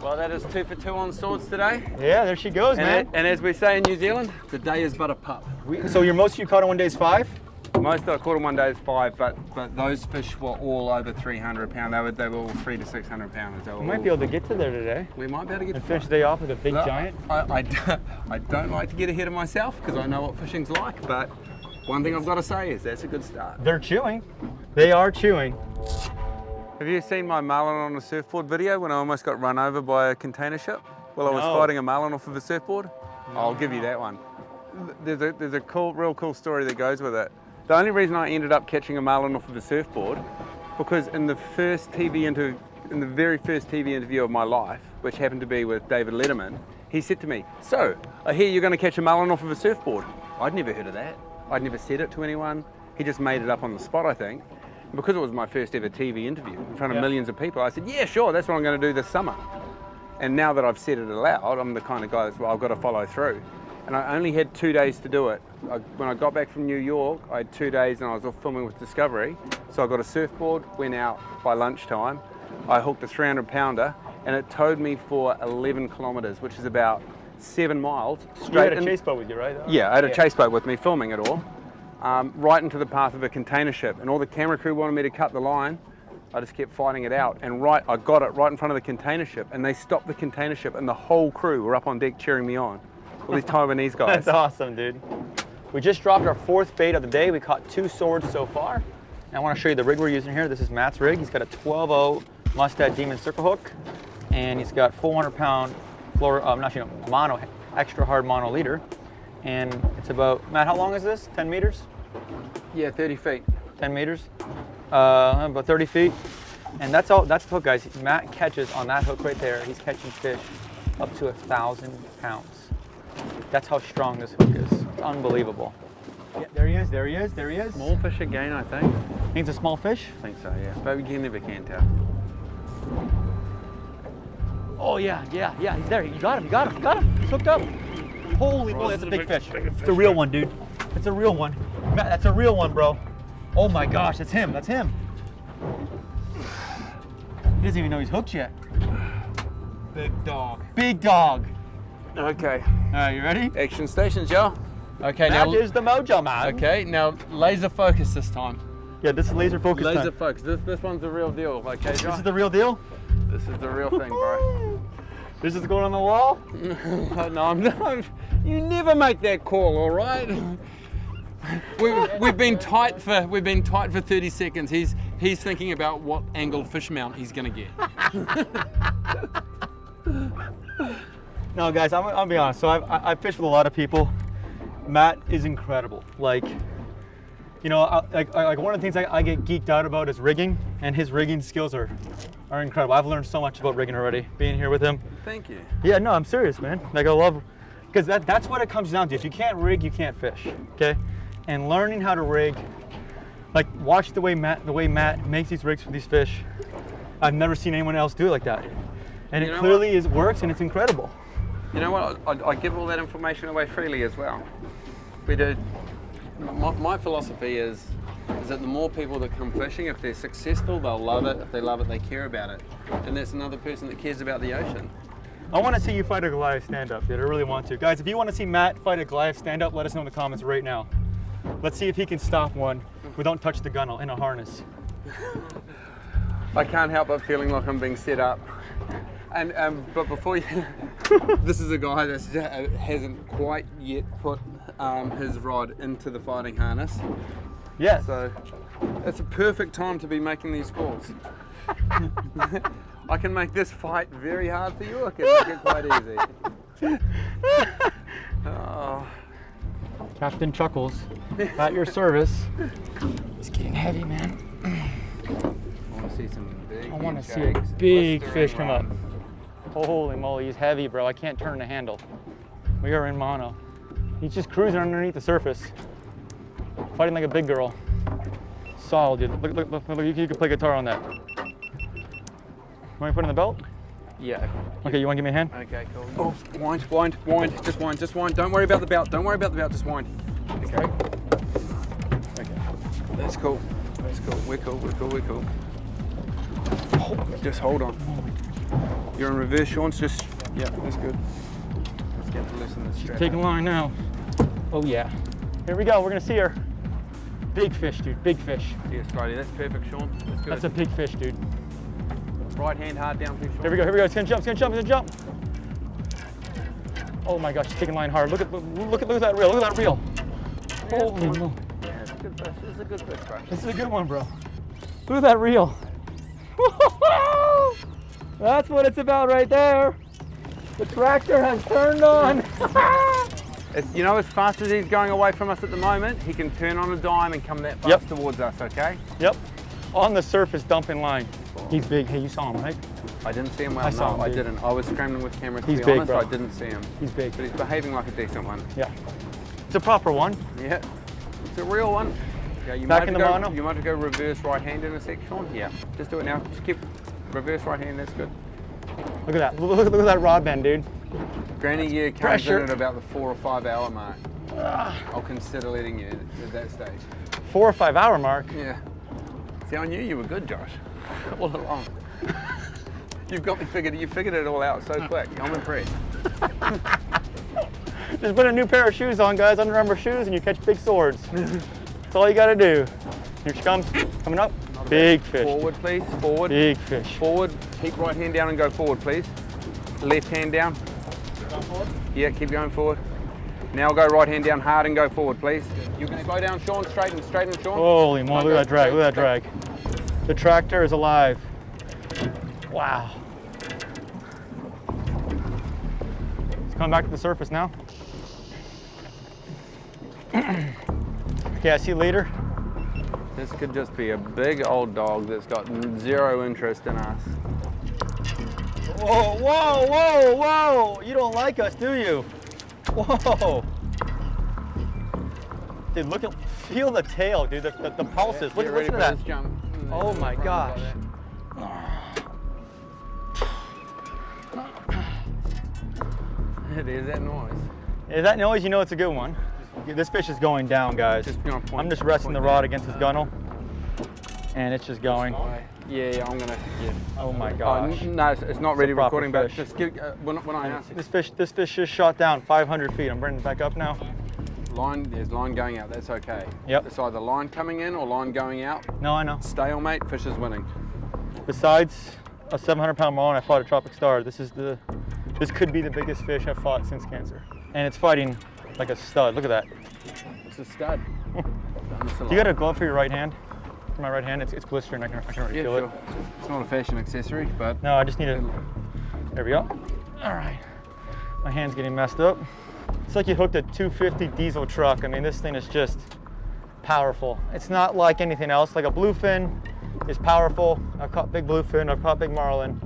S2: Well, that is 2 for 2 on swords today.
S3: Yeah, there she goes, man.
S2: And as we say in New Zealand, the day is but a pup.
S3: So your most you caught in one day is 5?
S2: Most I caught in one day is 5, but those fish were all over 300 pound. They were all 300 to 600 pounders.
S3: We might be able to get to there today.
S2: We might be able to get
S3: and finish the day off with a big giant.
S2: I don't like to get ahead of myself because I know what fishing's like, but one thing I've got to say is that's a good start.
S3: They're chewing. They are chewing.
S2: Have you seen my marlin on a surfboard video when I almost got run over by a container ship while I was fighting a marlin off of a surfboard? No. I'll give you that one. There's a real cool story that goes with it. The only reason I ended up catching a marlin off of a surfboard, because in the very first TV interview of my life, which happened to be with David Letterman, he said to me, "So, I hear you're going to catch a marlin off of a surfboard." I'd never heard of that. I'd never said it to anyone. He just made it up on the spot, I think. And because it was my first ever TV interview in front of millions of people, I said, "Yeah, sure, that's what I'm going to do this summer." And now that I've said it aloud, I'm the kind of guy that's, well, I've got to follow through. And I only had 2 days to do it. When I got back from New York, I had 2 days and I was off filming with Discovery. So I got a surfboard, went out by lunchtime. I hooked a 300 pounder and it towed me for 11 kilometers, which is about 7 miles straight.
S3: You had a chase boat with you, right?
S2: Yeah, I had a chase boat with me, filming it all. Right into the path of a container ship. And all the camera crew wanted me to cut the line. I just kept fighting it out. And I got it right in front of the container ship and they stopped the container ship and the whole crew were up on deck cheering me on. All these Taiwanese guys.
S3: That's awesome, dude. We just dropped our 4th bait of the day. We caught 2 swords so far. And I want to show you the rig we're using here. This is Matt's rig. He's got a 12-0 Mustad Demon circle hook, and he's got 400-pound mono, extra hard mono leader. And it's about, Matt, how long is this? 10 meters?
S2: Yeah, 30 feet.
S3: 10 meters? About 30 feet. And that's all. That's the hook, guys. Matt catches on that hook right there. He's catching fish up to 1,000 pounds. That's how strong this hook is. It's unbelievable. Yeah, there he is, there he is, there he is.
S2: Small fish again, I think.
S3: Think it's a small fish?
S2: I think so, yeah. But you never can tell.
S3: Oh yeah, he's there. You got him. He's hooked up. Holy moly, that's a big fish. It's a real one, dude. It's a real one. Matt, that's a real one, bro. Oh my gosh, that's him. He doesn't even know he's hooked yet.
S2: Big dog.
S3: Big dog.
S2: Okay.
S3: All right, you ready?
S2: Action stations, y'all. Okay,
S3: that
S2: now
S3: is the mojo, man.
S2: Okay, now laser focus this time.
S3: Yeah, this is laser focus time.
S2: Laser focus. This one's the real deal. Okay, John?
S3: This is the real deal?
S2: This is the real thing, bro.
S3: This is going on the wall?
S2: No, I'm not. You never make that call, all right? We've been tight for 30 seconds. He's thinking about what angle fish mount he's gonna get.
S3: No, guys, I'll be honest. So I fished with a lot of people. Matt is incredible. Like, you know, like one of the things I get geeked out about is rigging, and his rigging skills are incredible. I've learned so much about rigging already, being here with him.
S2: Thank you.
S3: Yeah, no, I'm serious, man. Like, I love, because that's what it comes down to. If you can't rig, you can't fish. Okay, and learning how to rig, like, watch the way Matt makes these rigs for these fish. I've never seen anyone else do it like that, and it clearly works, and it's incredible.
S2: You know what? I give all that information away freely as well. We do. My philosophy is that the more people that come fishing, if they're successful, they'll love it. If they love it, they care about it. And that's another person that cares about the ocean.
S3: I want to see you fight a Goliath stand-up, dude. I really want to. Guys, if you want to see Matt fight a Goliath stand-up, let us know in the comments right now. Let's see if he can stop one without touch the gun in a harness.
S2: I can't help but feeling like I'm being set up. And but before you, this is a guy that hasn't quite yet put his rod into the fighting harness.
S3: Yes.
S2: So it's a perfect time to be making these calls. I can make this fight very hard for you, or I can make it quite easy. Oh.
S3: Captain Chuckles, at your service. It's getting heavy, man.
S2: I want to see some big
S3: I want to see a big fish come up. Holy moly, he's heavy, bro. I can't turn the handle. We are in mono. He's just cruising underneath the surface, fighting like a big girl. Solid, dude. Look, you can play guitar on that. Want me to put it in the belt?
S2: Yeah.
S3: Okay, you want to give me a hand?
S2: Okay, cool. Oh, wind, just wind. Don't worry about the belt, just wind. Okay. Okay. That's cool. We're cool. Oh, just hold on. You're in reverse, Sean. Just, yeah, that's good. Let's get to loosen the strap.
S3: Taking line now. Oh yeah. Here we go, we're gonna see her. Big fish, dude, big fish.
S2: Yes, righty, that's perfect, Sean. That's good.
S3: That's a big fish, dude.
S2: Right hand hard down, please, Sean.
S3: Here we go, it's gonna jump. Oh my gosh, she's taking line hard. Look at that reel, Holy moly.
S2: Yeah, it's a good fish. This is a good fish, bro.
S3: This is a good one, bro. Look at that reel. That's what it's about right there. The tractor has turned on.
S2: You know, as fast as he's going away from us at the moment, he can turn on a dime and come that fast towards us, okay?
S3: Yep. On the surface, dumping line. He's big. Hey, you saw him, right?
S2: I didn't see him well.
S3: I saw him,
S2: I
S3: dude.
S2: didn't. I was scrambling with cameras, to
S3: He's
S2: be
S3: big,
S2: honest.
S3: bro.
S2: I didn't see him.
S3: He's big.
S2: But he's behaving like a decent one.
S3: Yeah. It's a proper one.
S2: Yeah. It's a real one. Yeah, you
S3: Back
S2: might
S3: in
S2: have
S3: the
S2: to
S3: mono?
S2: You might have to go reverse right hand in a sec, Sean. Yeah. Just do it now. Just keep reverse right hand. That's good.
S3: Look at that. Look at that rod bend, dude.
S2: Granny comes
S3: Pressure.
S2: in at about the 4 or 5 hour mark. I'll consider letting you at that stage.
S3: 4 or 5 hour mark.
S2: Yeah. See, I knew you were good, Josh. All along. You've got me figured. You figured it all out so quick. I'm impressed.
S3: Just put a new pair of shoes on, guys. Under Armour shoes, and you catch big swords. That's all you got to do. Here she comes. Coming up. Big fish.
S2: Forward, please. Forward.
S3: Big fish.
S2: Forward. Keep right hand down and go forward, please. Left hand down.
S3: Going forward?
S2: Yeah, keep going forward. Now go right hand down hard and go forward, please. You can slow down, Sean. Straighten, Sean.
S3: Holy moly, look at that drag, look at that drag. The tractor is alive. Wow. It's coming back to the surface now. Okay, I see leader.
S2: This could just be a big old dog that's got zero interest in us.
S3: Whoa, whoa, whoa, whoa! You don't like us, do you? Whoa! Dude, feel the tail, dude. The pulses.
S2: Get ready
S3: Listen to
S2: for
S3: that.
S2: this jump.
S3: Oh my gosh.
S2: There's that noise.
S3: Is that noise? You know it's a good one. This fish is going down, guys. I'm just resting the rod against his gunnel, and it's just going.
S2: Yeah, I'm gonna. Yeah.
S3: Oh my gosh.
S2: No, it's not ready
S3: a proper
S2: recording, but
S3: fish.
S2: just give. When I ask you.
S3: This fish just shot down 500 feet. I'm bringing it back up now.
S2: There's line going out. That's okay.
S3: Yep.
S2: It's either line coming in or line going out.
S3: No, I know.
S2: Stalemate. Fish is winning.
S3: Besides a 700-pound marlin, I fought a tropic star. This could be the biggest fish I've fought since cancer, and it's fighting like a stud. Look at that.
S2: It's a stud.
S3: You got a glove for your right hand? For my right hand, it's blistering. I can already feel it.
S2: It's not a fashion accessory, but
S3: No, I just need it. There we go. All right. My hand's getting messed up. It's like you hooked a 250 diesel truck. I mean, this thing is just powerful. It's not like anything else. Like a bluefin is powerful. I've caught big bluefin, I've caught big marlin.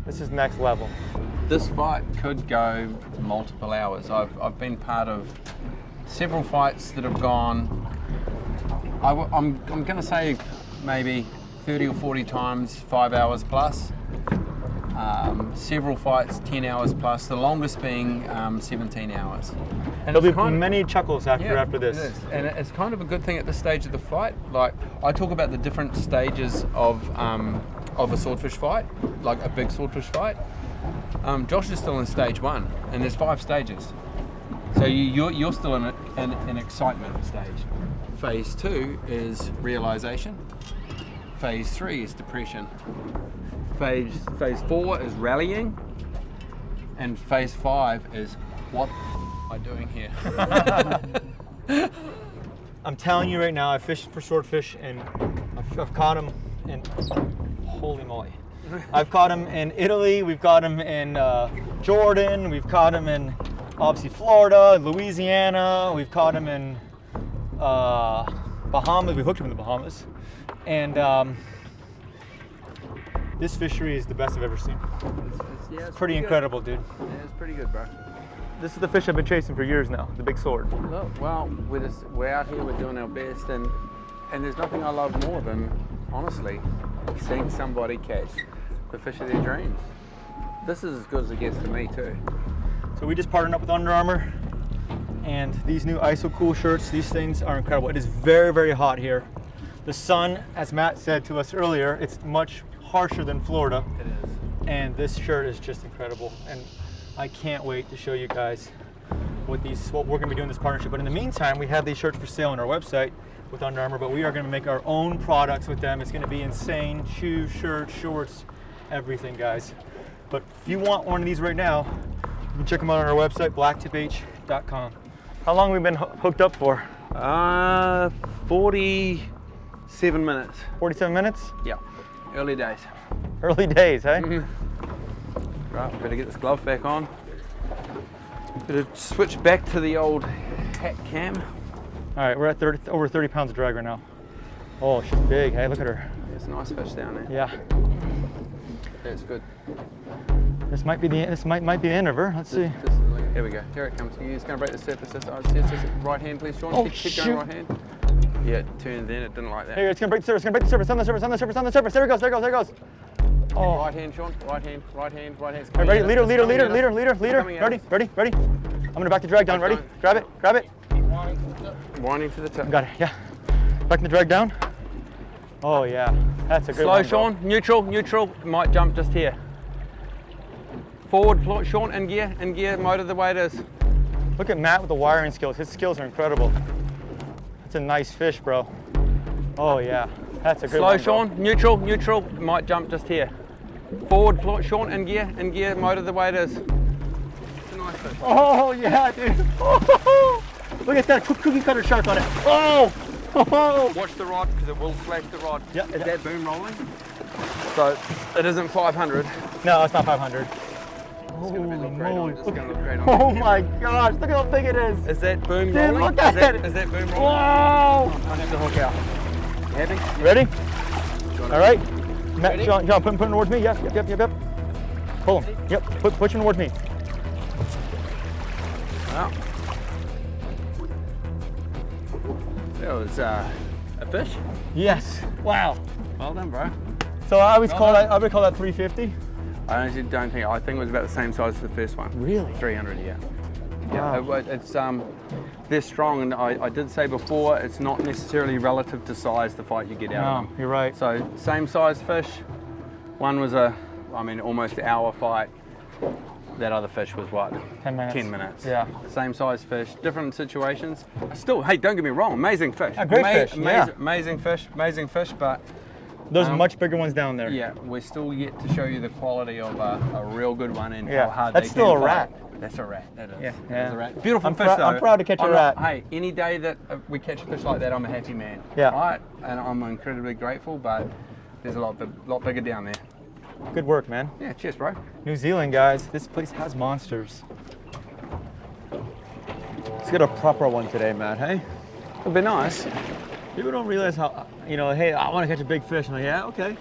S3: This is next level.
S2: this fight could go multiple hours. I've been part of several fights that have gone, I'm going to say maybe 30 or 40 times, 5 hours plus. Several fights, 10 hours plus, the longest being 17 hours. And
S3: There'll be many chuckles after this.
S2: It is. And it's kind of a good thing at this stage of the fight. Like, I talk about the different stages of a swordfish fight, like a big swordfish fight. Josh is still in stage 1, and there's 5 stages. So you're still in an excitement stage. Phase 2 is realization. Phase 3 is depression. Phase 4 is rallying, and phase 5 is what am I doing here?
S3: I'm telling you right now, I fished for swordfish and I've caught them in, holy moly. I've caught them in Italy, we've caught them in Jordan, we've caught them in obviously Florida, Louisiana, we've caught them in Bahamas, we hooked them in the Bahamas. And this fishery is the best I've ever seen.
S2: It's
S3: Pretty incredible, dude.
S2: Yeah, it's pretty good, bro.
S3: This is the fish I've been chasing for years now, the big sword.
S2: Look, well, we're out here, we're doing our best, and there's nothing I love more than, honestly, seeing somebody catch the fish of their dreams. This is as good as it gets to me too.
S3: So we just partnered up with Under Armour, and these new ISO Cool shirts, these things are incredible. It is very, very hot here. The sun, as Matt said to us earlier, it's much harsher than Florida.
S2: It is.
S3: And this shirt is just incredible. And I can't wait to show you guys what we're gonna be doing this partnership. But in the meantime, we have these shirts for sale on our website with Under Armour, but we are gonna make our own products with them. It's gonna be insane. Shoes, shirts, shorts, everything, guys. But if you want one of these right now, you can check them out on our website, blacktiph.com. How long have we been hooked up for?
S2: 47 minutes.
S3: 47 minutes?
S2: Yeah, early days.
S3: Early days, hey?
S2: Right, better get this glove back on. Better switch back to the old hat cam.
S3: All right, we're at over 30 pounds of drag right now. Oh, she's big, hey, look at her.
S2: There's a nice fish down there.
S3: Yeah.
S2: That's good.
S3: This might be the end of her. Let's see.
S2: Here we go. Here it comes. He's going to break the surface. Yes. Right hand, please, Sean.
S3: Oh,
S2: keep
S3: shoot.
S2: going, right hand. Yeah, it turned then. It didn't like that.
S3: Here, it's gonna break the surface. It's gonna break the surface. On the surface. On the surface. On the surface. There it goes. There it goes. Oh.
S2: Right hand, Sean. Right hand. Right hand. Right hand.
S3: All right, ready? Leader. Ready. I'm gonna back the drag down. Ready? Grab it.
S2: Winding to the tip.
S3: Got it. Yeah. Backing the drag down. Oh yeah, that's a good
S2: Slow,
S3: one.
S2: Sean. Neutral. Might jump just here. Forward, Sean. In gear. Motor the way it is.
S3: Look at Matt with the wiring skills. His skills are incredible. That's a nice fish, bro. Oh yeah, that's a good
S2: Slow,
S3: one.
S2: Sean. Neutral. Might jump just here. Forward, Sean. In gear. Motor the way it is. It's a nice fish.
S3: Oh yeah, dude. Look at that cookie cutter shark on it. Oh.
S2: Watch the rod because it will slash the rod.
S3: Yeah.
S2: Is that boom rolling? So it isn't 500.
S3: No, it's not 500.
S2: It's going to look great on. It's going to look great on.
S3: Oh my gosh, look how big it is.
S2: Is that boom
S3: Dude,
S2: rolling?
S3: look at it.
S2: Is that boom rolling?
S3: Whoa!
S2: I have the hook out. Happy?
S3: Ready? All right. Matt,
S2: Ready?
S3: John, put him towards me. Yep. Pull him. Yep, push him towards me.
S2: Wow. That was a fish.
S3: Yes. Wow.
S2: Well done, bro.
S3: So I would call that 350.
S2: I honestly don't think. I think it was about the same size as the first one.
S3: Really?
S2: 300, yeah.
S3: Wow.
S2: Yeah, it's they're strong, and I did say before, it's not necessarily relative to size the fight you get out of
S3: No,
S2: them.
S3: you're right.
S2: So same size fish. One was almost an hour fight. That other fish was what?
S3: 10 minutes.
S2: 10 minutes.
S3: Yeah.
S2: Same size fish, different situations. Still, hey, don't get me wrong, amazing fish.
S3: A great fish, yeah.
S2: Amazing fish, but
S3: There's much bigger ones down there.
S2: yeah, we're still yet to show you the quality of a real good one and
S3: Yeah,
S2: how hard
S3: that's
S2: they
S3: still
S2: can
S3: a
S2: fight.
S3: rat.
S2: That's a rat. That is.
S3: Yeah,
S2: That
S3: yeah.
S2: is a rat. Beautiful
S3: I'm
S2: fish
S3: prou-
S2: though.
S3: I'm proud to catch a rat.
S2: Hey, any day that we catch a fish like that, I'm a happy man.
S3: Yeah.
S2: Right, and I'm incredibly grateful, but there's a lot bigger down there.
S3: Good work, man.
S2: Yeah, cheers, bro.
S3: New Zealand, guys. This place has monsters. Let's get a proper one today, Matt, hey?
S2: It'd be nice.
S3: People don't realize how, hey, I want to catch a big fish. I'm like, yeah, okay.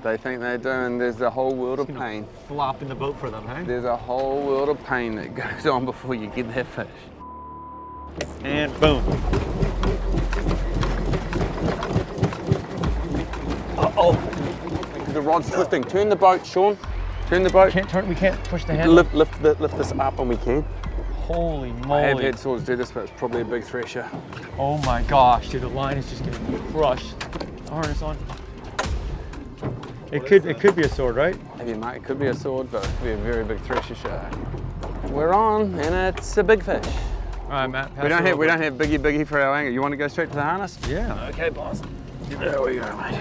S2: They think they're doing, there's a whole world of pain.
S3: Flop in the boat for them, hey?
S2: There's a whole world of pain that goes on before you get that fish.
S3: And boom. Uh-oh.
S2: The rod's twisting. Turn the boat, Sean. Turn the boat.
S3: We can't push the handle.
S2: Lift this up when we can.
S3: Holy
S2: I
S3: moly.
S2: have had swords do this, but it's probably a big thresher.
S3: Oh my gosh, dude, the line is just getting crushed. The harness on. It could be a sword, right?
S2: Maybe, mate, it could be a sword, but it could be a very big thresher shark. We're on, and it's a big fish.
S3: All right, Matt.
S2: We don't have biggie for our angle. You want to go straight to the harness?
S3: Yeah.
S2: Okay, boss. There we go, mate.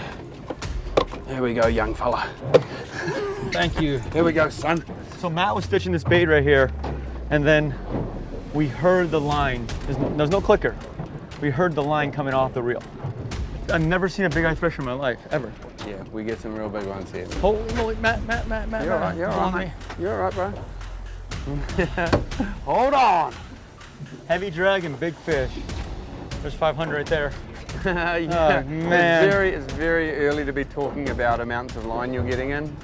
S2: There we go, young fella.
S3: Thank you.
S2: There we go, son.
S3: So Matt was stitching this bait right here, and then we heard the line. There's no clicker. we heard the line coming off the reel. I've never seen a big eye thresher in my life, ever.
S2: Yeah, we get some real big ones here.
S3: Holy moly, Matt.
S2: You're all right, you're all right, mate. You're all right, bro. Hold on.
S3: Heavy drag and big fish. There's 500 right there.
S2: Yeah.
S3: Oh, man.
S2: It's very early to be talking about amounts of line you're getting in.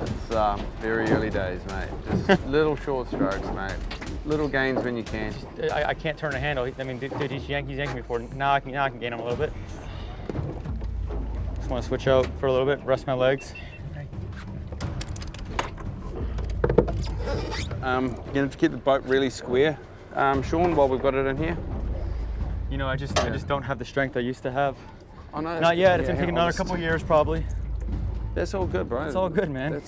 S2: It's very early days, mate. Just little short strokes, mate. Little gains when you can.
S3: I can't turn a handle. I mean, dude, he's yanking me for it. Now I can gain him a little bit. Just want to switch out for a little bit, rest my legs.
S2: You have to keep the boat really square, Sean, while we've got it in here.
S3: You know, I just don't have the strength I used to have.
S2: Oh, no,
S3: Not yet. It's gonna take another couple of years, probably.
S2: That's all good, bro.
S3: It's all good, man.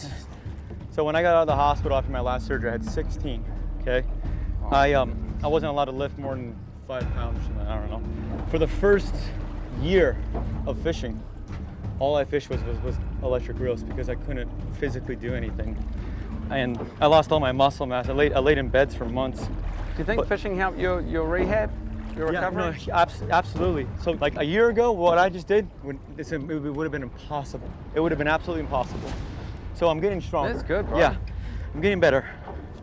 S3: So when I got out of the hospital after my last surgery, I had 16. Okay. I wasn't allowed to lift more than 5 pounds or something. I don't know. For the first year of fishing, all I fished was electric reels because I couldn't physically do anything, and I lost all my muscle mass. I laid in beds for months.
S2: Do you think fishing helped your rehab, your recovery?
S3: Yeah, no, absolutely. So like a year ago, what I just did, it would have been impossible. It would have been absolutely impossible. So I'm getting stronger.
S2: That's good, bro.
S3: Yeah, I'm getting better.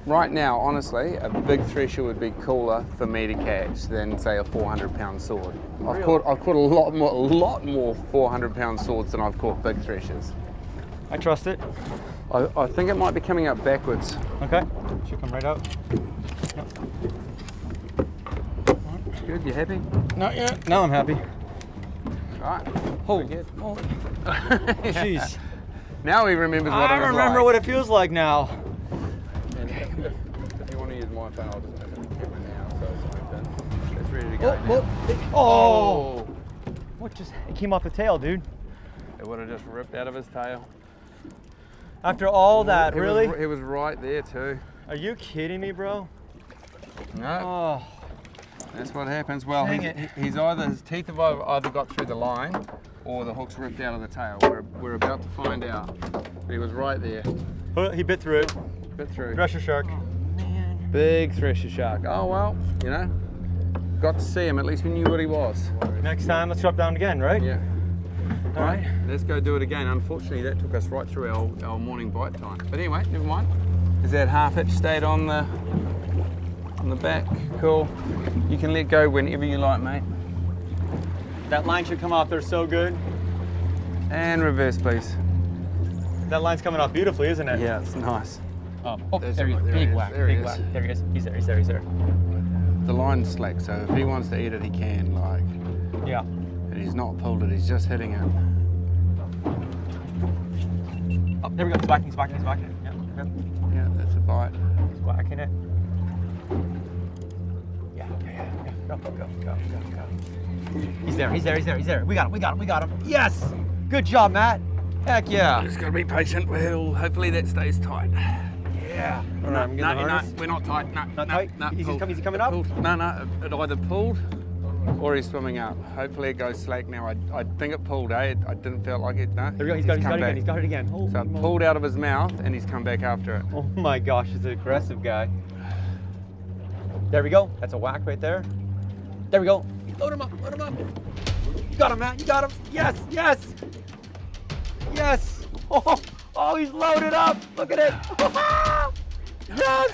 S2: Right now, honestly, a big thresher would be cooler for me to catch than, say, a 400-pound sword. I've caught a lot more 400-pound swords than I've caught big threshers.
S3: I trust it.
S2: I think it might be coming up backwards.
S3: Okay, should come right out. Yep.
S2: Good, you happy?
S3: Not yet. Now I'm happy.
S2: Right.
S3: Holy.
S2: Good.
S3: Jeez.
S2: Now he remembers what it was like.
S3: I remember what it feels like now.
S2: If you want to use my phone, I'll just open the camera now, so it's open. It's ready to go.
S3: Oh! What just? It came off the tail, dude.
S2: It would have just ripped out of his tail.
S3: After all that, really?
S2: He was right there too.
S3: Are you kidding me, bro?
S2: No.
S3: Oh.
S2: That's what happens. Well,
S3: Dang
S2: his teeth have either got through the line or the hook's ripped out of the tail. We're about to find out. But he was right there.
S3: He bit through it.
S2: Bit through.
S3: Thresher shark. Man.
S2: Big thresher shark. Oh well, you know, got to see him. At least we knew what he was.
S3: Next time, let's drop down again, right?
S2: Yeah.
S3: All right.
S2: Let's go do it again. Unfortunately, that took us right through our morning bite time. But anyway, never mind. Is that half hitch stayed on the back? Cool. You can let go whenever you like, mate.
S3: That line should come off there so good.
S2: And reverse, please.
S3: That line's coming off beautifully, isn't it?
S2: Yeah, it's nice.
S3: There he is. Big whack. Big whack. There he is. He's there.
S2: The line's slack, so if he wants to eat it, he can. Like.
S3: Yeah.
S2: And he's not pulled it. He's just hitting it.
S3: Oh, there we go. He's whacking. Yep.
S2: Yeah, that's a bite.
S3: He's whacking it. Yeah. Go. He's there. We got him. Yes! Good job, Matt. Heck yeah.
S2: Just gotta be patient. Well, hopefully that stays tight.
S3: Yeah. All right,
S2: No, we're not tight. No,
S3: not tight? Is he coming up?
S2: No, it either pulled or he's swimming up. Hopefully it goes slack now. I think it pulled, eh? I didn't feel like it, no.
S3: There we go, he's got it again. Holy
S2: so it pulled out of his mouth and he's come back after it.
S3: Oh my gosh, he's an aggressive guy. There we go. That's a whack right there. There we go. Load him up. You got him, Matt. You got him. Yes. Oh, he's loaded up. Look at it. Yes.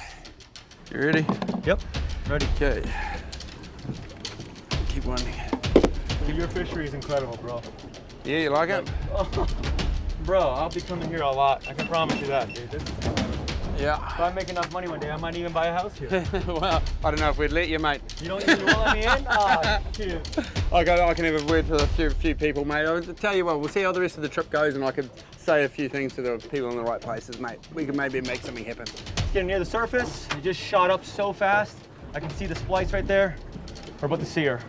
S2: You ready?
S3: Yep. Ready.
S2: Okay. Keep running.
S3: Your fishery is incredible, bro.
S2: Yeah, you like it?
S3: Bro, I'll be coming here a lot. I can promise you that, dude.
S2: Yeah.
S3: If I make enough money one day, I might even buy a house here.
S2: Well, I don't know if we'd let you, mate.
S3: You won't let me in? Oh, cute.
S2: I can have a word for a few people, mate. I'll tell you what, we'll see how the rest of the trip goes and I could say a few things to the people in the right places, mate. We could maybe make something happen.
S3: It's getting near the surface. It just shot up so fast. I can see the splice right there. We're about to see her.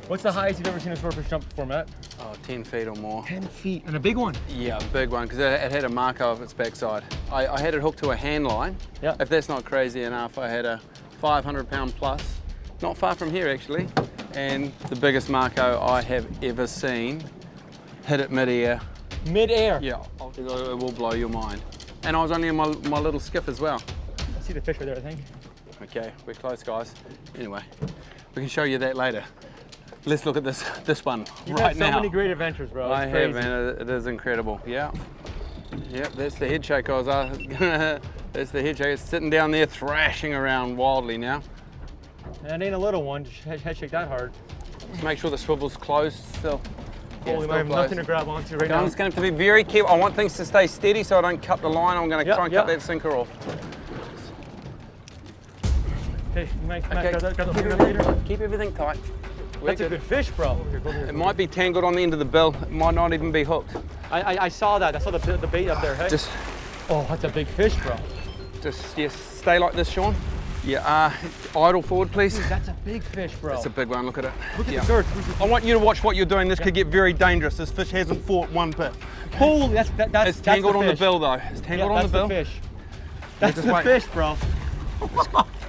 S3: What's the highest you've ever seen a swordfish jump before, Matt?
S2: Oh, 10 feet or more.
S3: 10 feet, and a big one?
S2: Yeah, a big one, because it had a marker off its backside. I had it hooked to a hand line.
S3: Yeah.
S2: If that's not crazy enough, I had a 500-pound plus, not far from here actually, and the biggest marco I have ever seen hit it mid-air.
S3: Mid-air?
S2: Yeah, it will blow your mind. And I was only in my little skiff as well.
S3: I see the fish right there, I think.
S2: Okay, we're close, guys. Anyway, We can show you that later. Let's look at this one
S3: You've
S2: right
S3: had so
S2: now.
S3: many great adventures, bro. It's
S2: I
S3: crazy.
S2: have, man. It is incredible. Yeah. Yep, that's the head shake I was that's the head shake. It's sitting down there thrashing around wildly now.
S3: And it ain't a little one. Just head shake that hard.
S2: Just make sure the swivel's closed still.
S3: Holy,
S2: still
S3: I have
S2: closed.
S3: nothing to grab onto right
S2: I'm
S3: now.
S2: just going to have to be very careful. I want things to stay steady so I don't cut the line. I'm going to try and cut that sinker off.
S3: Okay, Matt,
S2: Okay.
S3: grab the leader.
S2: Keep everything tight.
S3: That's a good fish, bro.
S2: It might be tangled on the end of the bill. It might not even be hooked.
S3: I saw that. I saw the bait up there. Hey? Oh, that's a big fish, bro.
S2: Just yes, stay like this, Sean. Yeah, idle forward, please.
S3: Dude, that's a big fish, bro.
S2: It's a big one. Look at it.
S3: Look at the girth.
S2: I want you to watch what you're doing. This could get very dangerous. This fish hasn't fought one bit.
S3: Holy, that's
S2: It's tangled on the bill, though. It's tangled on the bill.
S3: That's the fish. That's
S2: just
S3: the
S2: wait.
S3: fish, bro.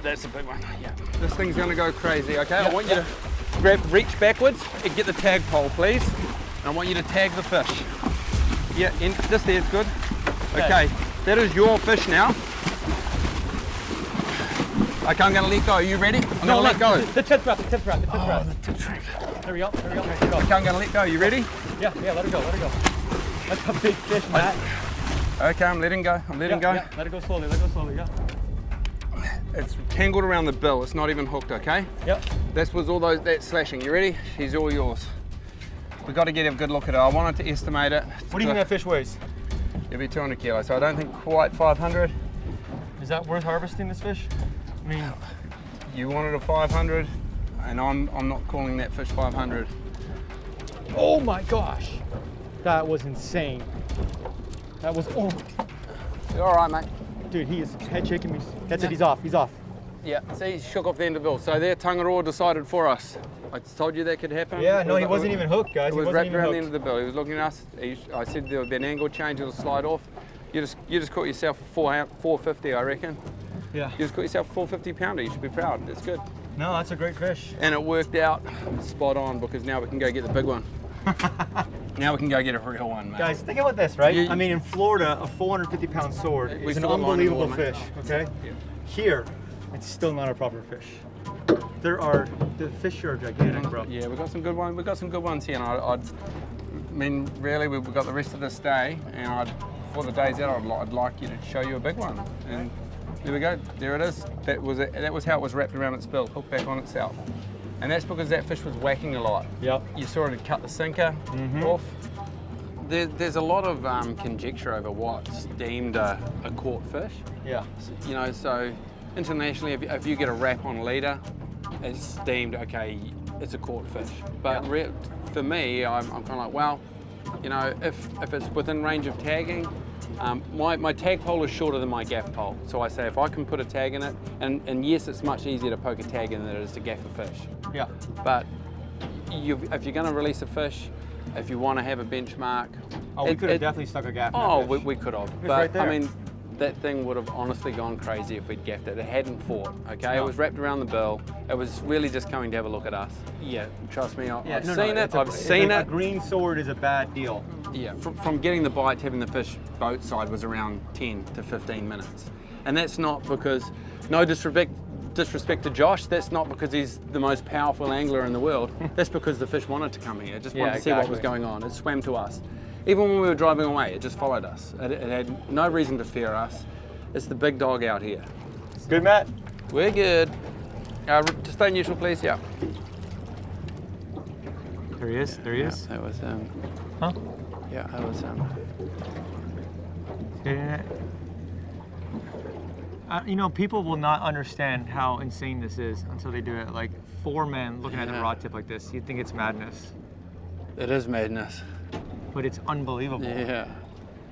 S2: That's a big one. Yeah. This thing's gonna go crazy. Okay. I want you to reach backwards and get the tag pole, please. And I want you to tag the fish. Yeah. This there's good. Okay. That is your fish now. Okay, I'm going to let go. Are you ready? I'm going to let go.
S3: The tip trap, the tip trap, the tip trap.
S2: The tip trap.
S3: There we go, there we go.
S2: Okay, I'm going to let go. You ready?
S3: Yeah, let her go, let her go. That's a big fish, Matt.
S2: Okay, I'm letting go. I'm letting go.
S3: Yeah, let it go slowly, yeah.
S2: It's tangled around the bill. It's not even hooked, okay?
S3: Yep.
S2: This was all that slashing. You ready? She's all yours. We've got to get a good look at it. I wanted to estimate it.
S3: What do you think that fish weighs?
S2: It'll be 200 kilos, so I don't think quite 500.
S3: Is that worth harvesting this fish? I mean,
S2: you wanted a 500, and I'm not calling that fish 500.
S3: oh my gosh. That was insane. That was, oh.
S2: You all right, mate?
S3: Dude, he is head shaking me. That's it, he's off.
S2: Yeah, see, he shook off the end of the bill. So their Tangaroa decided for us. I told you that could happen.
S3: Yeah, no, he wasn't even hooked, guys.
S2: It was wrapped around the end of the bill. He was looking at us. I said there would be an angle change, it'll slide off. You just caught yourself a 450, I reckon.
S3: Yeah.
S2: You just caught yourself a 450 pounder. You should be proud. That's good.
S3: No, that's a great fish.
S2: And it worked out spot on because now we can go get the big one. Now we can go get a real one, mate.
S3: Guys, think about this, right? I mean, in Florida, a 450-pound sword is an unbelievable fish, okay?
S2: Yeah.
S3: Here, it's still not a proper fish. The fish here are gigantic, bro.
S2: Yeah, we've got some good ones. We've got some good ones here, and I mean, really, we've got the rest of this day, and for the days out, I'd like you to show you a big one. And there we go. There it is. That was how it was wrapped around its bill, hooked back on itself. And that's because that fish was whacking a lot. Yep. You saw it cut the sinker off. There's a lot of conjecture over what's deemed a caught fish. Yeah. So, you know, so internationally, if you get a wrap on leader, it's deemed, okay, it's a caught fish. But for me, I'm kind of like, well, you know, if it's within range of tagging, my tag pole is shorter than my gaff pole. So I say if I can put a tag in it, and yes, it's much easier to poke a tag in than it is to gaff a fish. Yeah. But if you're going to release a fish, if you want to have a benchmark.
S3: Oh, we could have definitely stuck a gaff in
S2: Oh,
S3: that fish.
S2: we could have.
S3: It was
S2: But
S3: right there.
S2: I mean, that thing would have honestly gone crazy if we'd gaffed it. It hadn't fought, okay? It was wrapped around the bill. It was really just coming to have a look at us. Yeah, trust me, I've seen it. I've seen it.
S3: A green sword is a bad deal.
S2: Yeah, from getting the bite to having the fish boat side was around 10 to 15 minutes. And that's not because, no disrespect to Josh, that's not because he's the most powerful angler in the world. That's because the fish wanted to come here. It just wanted to see what was going on. It swam to us. Even when we were driving away, it just followed us. It had no reason to fear us. It's the big dog out here.
S3: Good, Matt?
S2: We're good. Just stay neutral, please. Yeah.
S3: There he is. There he is.
S2: That was
S3: Huh?
S2: Yeah, that was
S3: You know, people will not understand how insane this is until they do it. Like 4 men looking at a rod tip like this, you'd think it's madness.
S2: It is madness.
S3: But it's unbelievable.
S2: Yeah.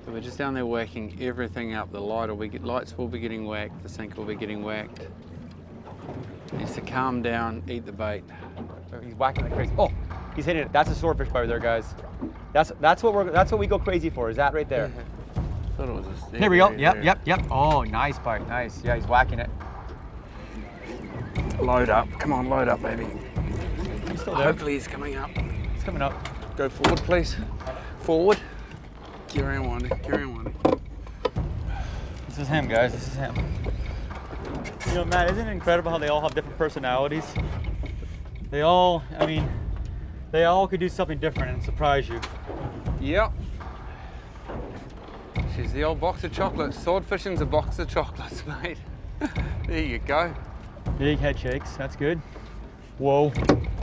S2: So we're just down there whacking everything up. The lights will be getting whacked. The sinker will be getting whacked. Needs to calm down, eat the bait.
S3: He's whacking like crazy. Oh, he's hitting it. That's a swordfish bite there, guys. That's what we go crazy for. Is that right there?
S2: Thought it was a
S3: Here we go. Yep. Oh, nice bite. Nice. Yeah, he's whacking it.
S2: Load up. Come on, load up, baby.
S3: He's still there.
S2: Hopefully he's coming up.
S3: He's coming up.
S2: Go forward, please. Forward. Carry on, carry on.
S3: This is him, guys. This is him. You know, Matt, isn't it incredible how they all have different personalities? They all, I mean, they all could do something different and surprise you.
S2: Yep. She's the old box of chocolates. Sword fishing's a box of chocolates, mate. There you go.
S3: Big head shakes, that's good. Whoa,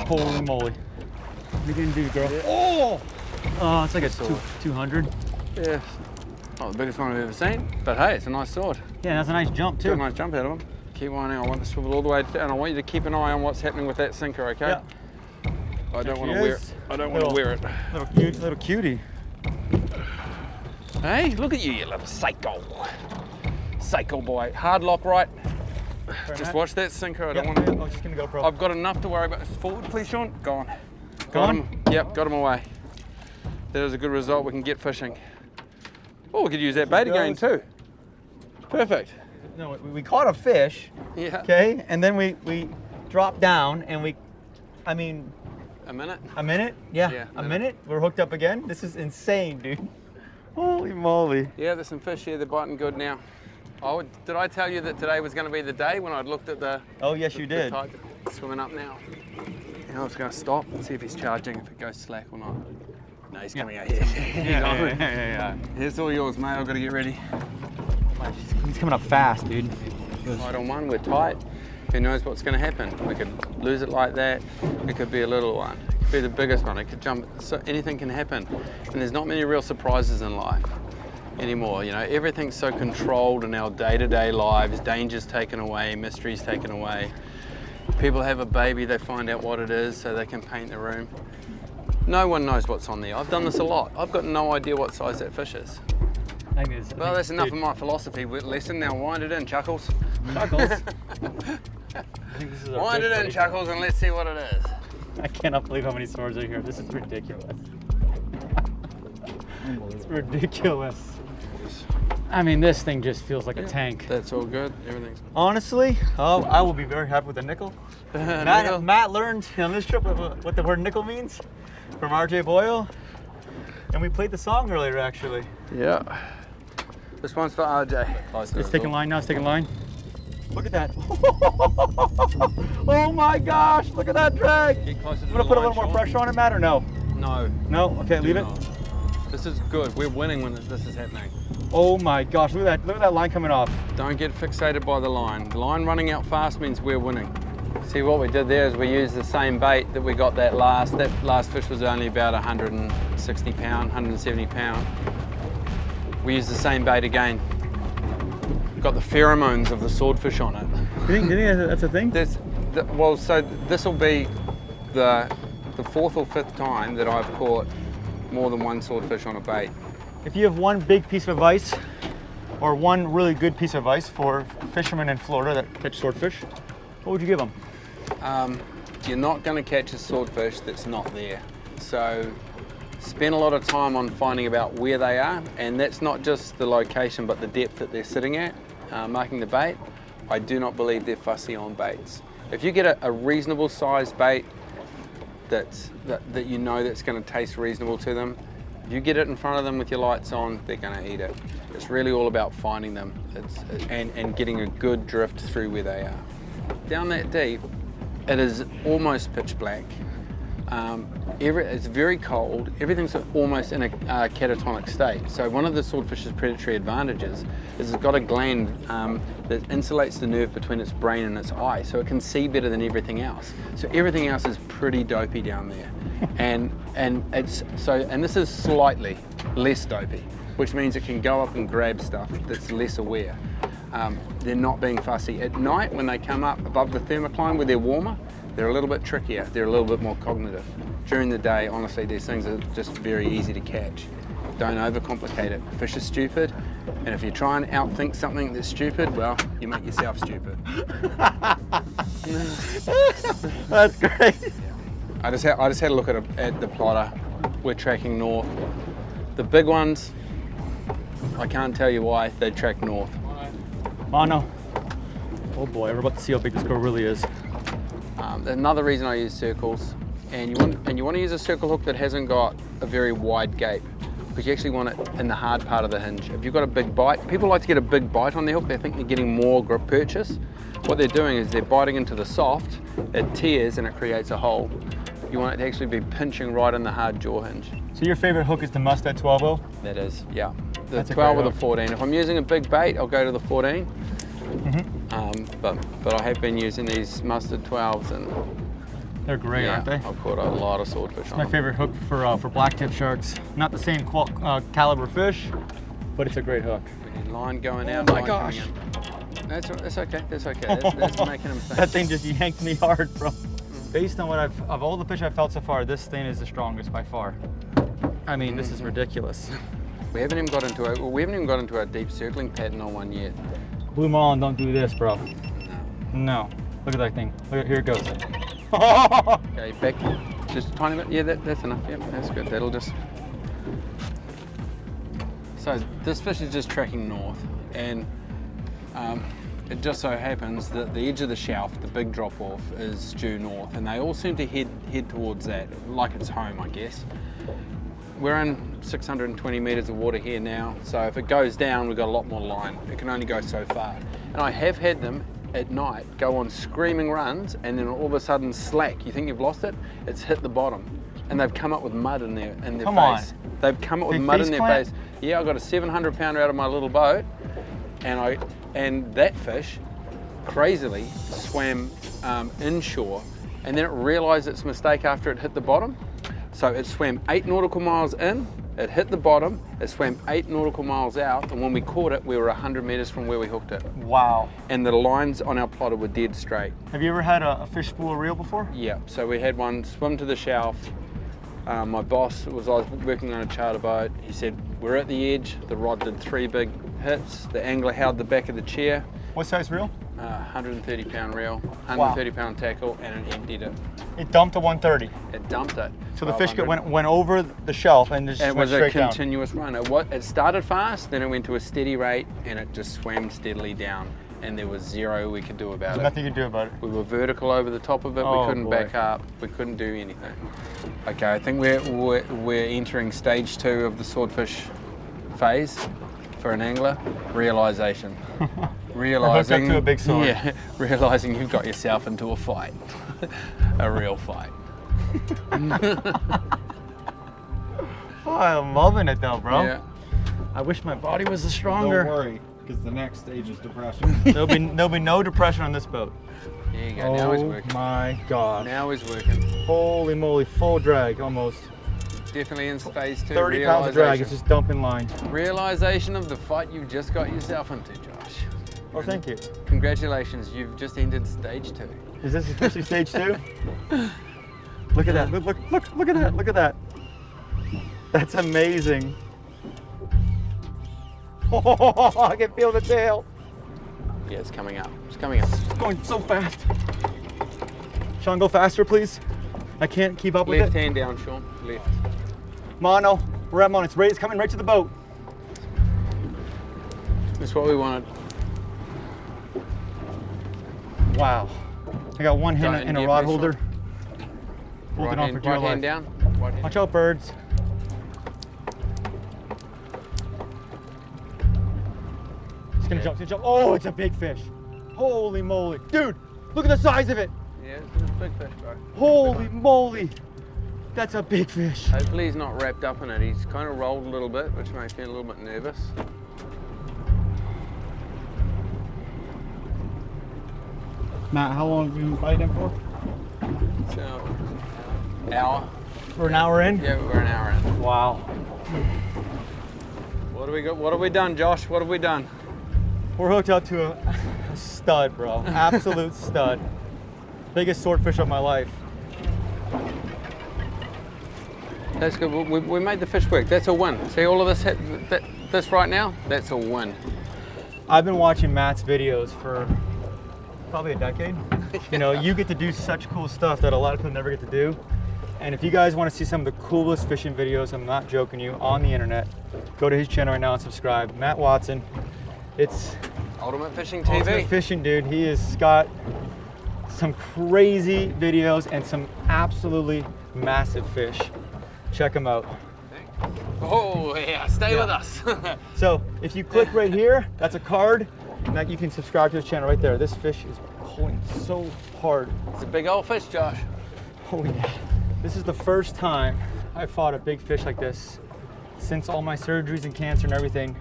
S3: holy moly. What are you gonna do, girl?
S2: Oh!
S3: Oh, it's like a 200.
S2: Yeah. Not the biggest one I've ever seen, but hey, it's a nice sword.
S3: Yeah, that's a nice jump too.
S2: Got a nice jump out of him. Keep one out. I want the swivel all the way down. I want you to keep an eye on what's happening with that sinker, okay?
S3: Yeah.
S2: I don't
S3: There
S2: want
S3: she
S2: to wear
S3: is.
S2: it. I don't want to wear it.
S3: Little cutie.
S2: Hey, look at you, you little psycho. Psycho boy. Hard lock right. Just watch that sinker. I don't want to.
S3: Oh, just gonna go pro.
S2: I've got enough to worry about. Forward, please, Sean. Gone. Got
S3: Gone?
S2: him. Yep, got him away. That is a good result. We can get fishing. Oh, we could use that bait again too. Perfect.
S3: No, we caught a fish.
S2: Yeah.
S3: Okay, and then we dropped down and I mean,
S2: A minute.
S3: a minute? Yeah,
S2: Yeah,
S3: a
S2: minute.
S3: minute. We're hooked up again. This is insane, dude. Holy moly.
S2: Yeah, there's some fish here. They're biting good now. Oh, did I tell you that today was going to be the day when I'd looked at the?
S3: Oh, yes, you
S2: the
S3: did.
S2: tide? Swimming up now. Now it's going to stop and see if he's charging, if it goes slack or not. No, he's coming out here. He's on it.
S3: yeah.
S2: It's all yours, mate. I've got to get ready.
S3: He's coming up fast, dude.
S2: Tight on one, we're tight. Who knows what's going to happen? We could lose it like that. It could be a little one. It could be the biggest one. It could jump. So anything can happen. And there's not many real surprises in life anymore. You know, everything's so controlled in our day-to-day lives. Danger's taken away, mystery's taken away. People have a baby, they find out what it is so they can paint the room. No one knows what's on there. I've done this a lot. I've got no idea what size that fish is. Well, that's enough of my philosophy lesson. Now wind it in, Chuckles.
S3: Chuckles.
S2: Wind it in, Chuckles, and let's see what it is.
S3: I cannot believe how many swords are here. This is ridiculous. It's ridiculous. I mean, this thing just feels like a tank.
S2: That's all good. Everything's
S3: Honestly, I will be very happy with the nickel.
S2: nickel.
S3: Matt learned on this trip what the word nickel means from RJ Boyle. And we played the song earlier, actually.
S2: Yeah. This one's for RJ.
S3: It's taking line now, it's taking line. Look at that. Oh my gosh, look at that drag.
S2: Get closer to
S3: I'm gonna
S2: the
S3: put a
S2: line,
S3: little more
S2: Sean.
S3: pressure on it, Matt, or no?
S2: No.
S3: No? Okay, leave it.
S2: not. This is good. We're winning when this is happening.
S3: Oh my gosh, look at that line coming off.
S2: Don't get fixated by the line. The line running out fast means we're winning. See, what we did there is we used the same bait that we got that last fish was only about 160 pound, 170 pound. We used the same bait again. Got the pheromones of the swordfish on it.
S3: Do you think that's a thing?
S2: So this will be the fourth or fifth time that I've caught more than one swordfish on a bait.
S3: If you have one big piece of advice, or one really good piece of advice for fishermen in Florida that catch swordfish, what would you give them?
S2: You're not going to catch a swordfish that's not there. So spend a lot of time on finding about where they are, and that's not just the location but the depth that they're sitting at, marking the bait. I do not believe they're fussy on baits. If you get a reasonable sized bait that you know that's going to taste reasonable to them, if you get it in front of them with your lights on, they're going to eat it. It's really all about finding them and getting a good drift through where they are. Down that deep, it is almost pitch black. It's very cold. Everything's almost in a catatonic state. So one of the swordfish's predatory advantages is it's got a gland that insulates the nerve between its brain and its eye, so it can see better than everything else. So everything else is pretty dopey down there, and this is slightly less dopey, which means it can go up and grab stuff that's less aware. They're not being fussy. At night, when they come up above the thermocline where they're warmer, they're a little bit trickier. They're a little bit more cognitive. During the day, honestly, these things are just very easy to catch. Don't overcomplicate it. Fish are stupid, and if you try and outthink something that's stupid, well, you make yourself stupid.
S3: That's great.
S2: I just had a look at the plotter. We're tracking north. The big ones, I can't tell you why they track north.
S3: Oh no. Oh boy, we're about to see how big this girl really is.
S2: Another reason I use circles, and you want to use a circle hook that hasn't got a very wide gape, because you actually want it in the hard part of the hinge. If you've got a big bite, people like to get a big bite on their hook. They think they're getting more grip purchase. what they're doing is they're biting into the soft, it tears and it creates a hole. You want it to actually be pinching right in the hard jaw hinge.
S3: So your favorite hook is the Mustad 12-0?
S2: That is, yeah. The
S3: That's a
S2: 12 or
S3: great
S2: the 14. If I'm using a big bait, I'll go to the 14. But I have been using these Mustad 12s and
S3: They're great,
S2: yeah,
S3: aren't they?
S2: I've caught a lot of swordfish
S3: It's
S2: on
S3: my
S2: them.
S3: favorite hook for blacktip sharks. Not the same caliber fish, but it's a great hook.
S2: We need line going out.
S3: Oh my
S2: line
S3: gosh.
S2: coming in. That's okay. That's okay. That's making them think.
S3: That thing just yanked me hard, bro. Based on what of all the fish I've felt so far, this thing is the strongest by far. I mean, this is ridiculous.
S2: We haven't even got into our deep circling pattern on one yet.
S3: Blue marlin don't do this, bro. No. Look at that thing. Look at, here it goes.
S2: Okay, back just a tiny bit. Yeah, that's enough. Yeah, that's good. That'll just. So this fish is just tracking north, and it just so happens that the edge of the shelf, the big drop off, is due north, and they all seem to head towards that, like it's home, I guess. We're in 620 meters of water here now, so if it goes down, we've got a lot more line. It can only go so far. And I have had them at night go on screaming runs, and then all of a sudden slack. You think you've lost it? It's hit the bottom, and they've come up with mud in their face.
S3: Come on.
S2: They've come up with
S3: Big
S2: mud in
S3: face
S2: their
S3: plant?
S2: face. Yeah, I got a 700-pounder out of my little boat, and that fish crazily swam inshore, and then it realised its mistake after it hit the bottom. So it swam 8 nautical miles in, it hit the bottom, it swam 8 nautical miles out, and when we caught it, we were 100 meters from where we hooked it.
S3: Wow.
S2: And the lines on our plotter were dead straight.
S3: Have you ever had a fish spool reel before?
S2: Yeah, so we had one swim to the shelf. My boss I was working on a charter boat. He said, we're at the edge, the rod did 3 big hits, the angler held the back of the chair.
S3: What size reel?
S2: 130-pound reel, 130-pound tackle, and it emptied it.
S3: It dumped to 130.
S2: It dumped it.
S3: So the fish
S2: 1200.
S3: went over the shelf and just
S2: It
S3: went
S2: was a
S3: straight down.
S2: continuous run. It started fast, then it went to a steady rate, and it just swam steadily down. And there was zero we could do about
S3: There's
S2: it.
S3: nothing you can do about it.
S2: We were vertical over the top of it.
S3: Oh,
S2: We couldn't
S3: boy.
S2: back up. We couldn't do anything. Okay, I think we're entering stage 2 of the swordfish phase for an angler. Realization. Realizing
S3: hooked up to a big sword.
S2: Yeah, realizing you've got yourself into a fight, a real fight.
S3: Oh, I'm loving it though, bro.
S2: Yeah.
S3: I wish my body was
S4: Don't
S3: stronger.
S4: worry, because the next stage is depression.
S3: There'll be no depression on this boat.
S2: There you go. Now he's
S3: Oh
S2: working.
S3: my gosh.
S2: Now he's working.
S3: Holy moly, full drag almost.
S2: Definitely in phase 2.
S3: 30 pounds of drag, it's just dumping line.
S2: Realization of the fight you've just got yourself into, Josh.
S3: Oh, thank you.
S2: Congratulations, you've just entered stage 2.
S3: Is this officially stage 2? Look at that, look at that, look at that. That's amazing. Oh, I can feel the tail.
S2: Yeah, it's coming up. It's coming up.
S3: It's going so fast. Sean, go faster, please. I can't keep up with
S2: Left
S3: it.
S2: hand down, Sean. Left.
S3: Mono, we're at mono. It's coming right to the boat.
S2: That's what we wanted.
S3: Wow. I got one hand
S2: Don't
S3: in a
S2: get
S3: rod
S2: pressure.
S3: holder. Hold it on for dear
S2: right
S3: life.
S2: hand down. Right hand.
S3: Watch out, birds. It's gonna jump, it's gonna jump. Oh, it's a big fish. Holy moly. Dude, look at the size of it.
S2: Yeah, it's a big fish, bro.
S3: Holy moly. That's a big fish.
S2: Hopefully he's not wrapped up in it. He's kind of rolled a little bit, which makes me a little bit nervous.
S4: Matt, how long have you been fighting for?
S2: So, hour.
S3: We're an hour in?
S2: Yeah, we're an hour in.
S3: Wow.
S2: What do we got? What have we done, Josh? What have we done?
S3: We're hooked up to a stud, bro. Absolute stud. Biggest swordfish of my life.
S2: That's good. We made the fish work. That's a win. See all of this this right now? That's a win.
S3: I've been watching Matt's videos for probably a decade. You know, you get to do such cool stuff that a lot of people never get to do. And if you guys want to see some of the coolest fishing videos, I'm not joking you, on the internet, go to his channel right now and subscribe. Matt Watson. It's
S2: Ultimate Fishing TV.
S3: Ultimate Fishing, dude. He has got some crazy videos and some absolutely massive fish. Check him out.
S2: Oh yeah, stay with us.
S3: So if you click right here, that's a card, and that you can subscribe to his channel right there. This fish is pulling so hard.
S2: It's a big old fish, Josh.
S3: Oh yeah. This is the first time I fought a big fish like this since all my surgeries and cancer and everything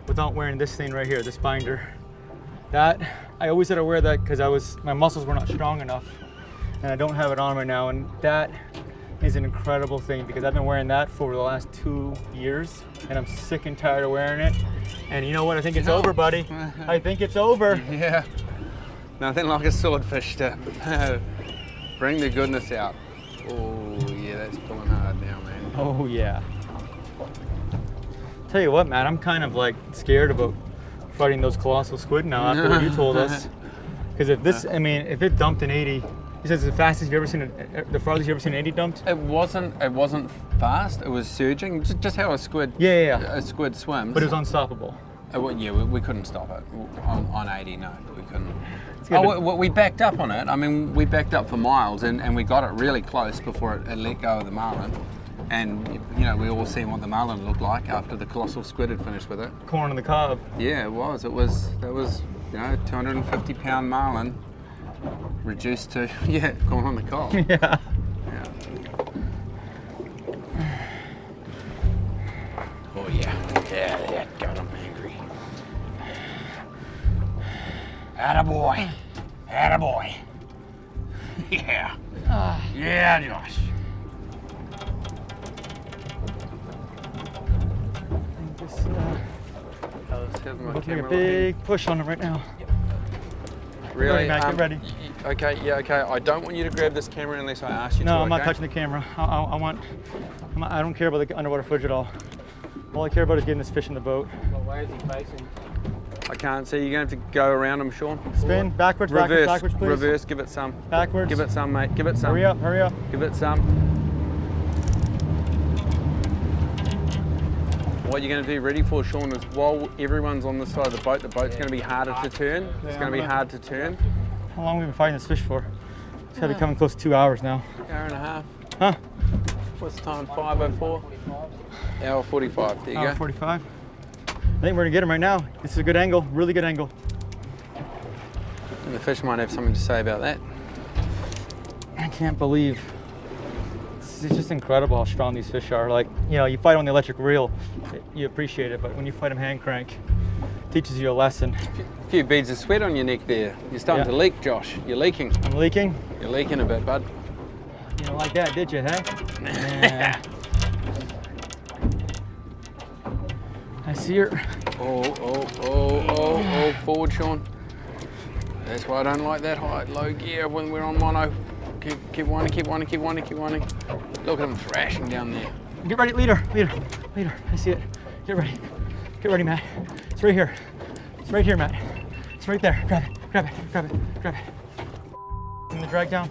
S3: without wearing this thing right here, this binder. That, I always had to wear that because my muscles were not strong enough, and I don't have it on right now, and that is an incredible thing because I've been wearing that for the last 2 years, and I'm sick and tired of wearing it. And you know what? I think it's over, buddy. I think it's over.
S2: Yeah. Nothing like a swordfish to bring the goodness out. Oh yeah, that's pulling hard now, man.
S3: Oh yeah. Tell you what, Matt, I'm kind of like scared about fighting those colossal squid now after what you told us. Because if this, I mean, if it dumped an 80, he says the fastest you've ever seen, the farthest you've ever seen an 80 dumped?
S2: It wasn't fast. It was surging, just how a squid.
S3: Yeah.
S2: A squid swims.
S3: But it was unstoppable.
S2: Yeah, we couldn't stop it on 80. No, we couldn't. We backed up on it. I mean, we backed up for miles, and we got it really close before it let go of the marlin. And you know, we all seen what the marlin looked like after the colossal squid had finished with it.
S3: Corn on the cob.
S2: Yeah, it was. That was 250-pound marlin reduced to corn on the cob.
S3: Yeah.
S2: Oh yeah, that got him angry. Attaboy. Attaboy. Yeah. Yeah, Josh.
S3: Looking a big push on it right now.
S2: Really?
S3: Matt, get ready.
S2: Okay. I don't want you to grab this camera unless I ask you to.
S3: No, I'm not touching the camera. I don't care about the underwater footage at all. All I care about is getting this fish in the boat.
S5: Well, where is he facing?
S2: I can't see. You're going to have to go around him, Sean.
S3: Spin, backwards,
S2: Reverse,
S3: backwards, please.
S2: reverse, give it some.
S3: Backwards.
S2: Give it some, mate. Give it some.
S3: Hurry up.
S2: Give it some. What you're going to be ready for, Sean, is while everyone's on the side of the boat's going to be harder to turn. It's going to be hard to turn.
S3: How long have we been fighting this fish for? It's got to be coming close to 2 hours now.
S2: Hour and a half.
S3: Huh?
S2: What's the time? 5:04? Hour 45. There you
S3: Hour
S2: go.
S3: 45. I think we're gonna get him right now. This is a good angle, really good angle.
S2: And the fish might have something to say about that.
S3: I can't believe. It's just incredible how strong these fish are. Like, you know, you fight on the electric reel, you appreciate it, but when you fight them hand crank, it teaches you a lesson.
S2: A few beads of sweat on your neck there. You're starting to leak, Josh. You're leaking.
S3: I'm leaking?
S2: You're leaking a bit, bud.
S3: You don't like that, did you, huh? Yeah. I see her.
S2: Oh, forward, Sean. That's why I don't like that high, low gear when we're on mono. Keep winding. Look at them thrashing down there.
S3: Get ready, leader. I see it. Get ready, Matt. It's right here. It's right here, Matt. It's right there. Grab it. In the drag down.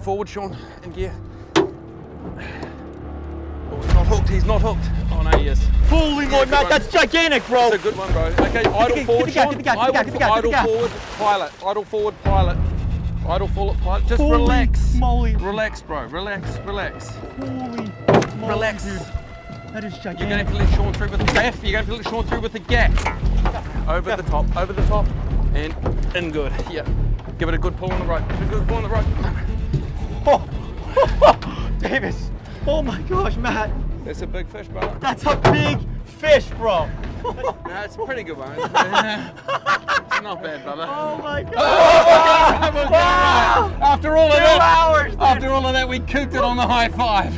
S2: Forward, Sean, in gear. Oh, he's not hooked. Oh no, he is.
S3: Holy moly, Matt, that's gigantic, bro.
S2: That's a good one, bro. Okay, idle forward, Sean. Idle forward, pilot. Just
S3: Holy
S2: relax.
S3: moly.
S2: Relax, bro. Relax.
S3: Holy moly,
S2: Relax.
S3: dude. That is gigantic.
S2: You're going to have to let Sean through with the gaff. You're going to have to let Sean through with the gaff. Over the top. And in good. Yeah. Give it a good pull on the rope.
S3: Oh, Davis. Oh my gosh, Matt.
S2: That's a big fish, brother.
S3: That's a big fish, bro.
S2: That's a pretty good one. It's not bad, brother.
S3: Oh my god.
S2: Wow. After all of
S3: 2 hours, dude.
S2: After all of that, we cooked it on the high five.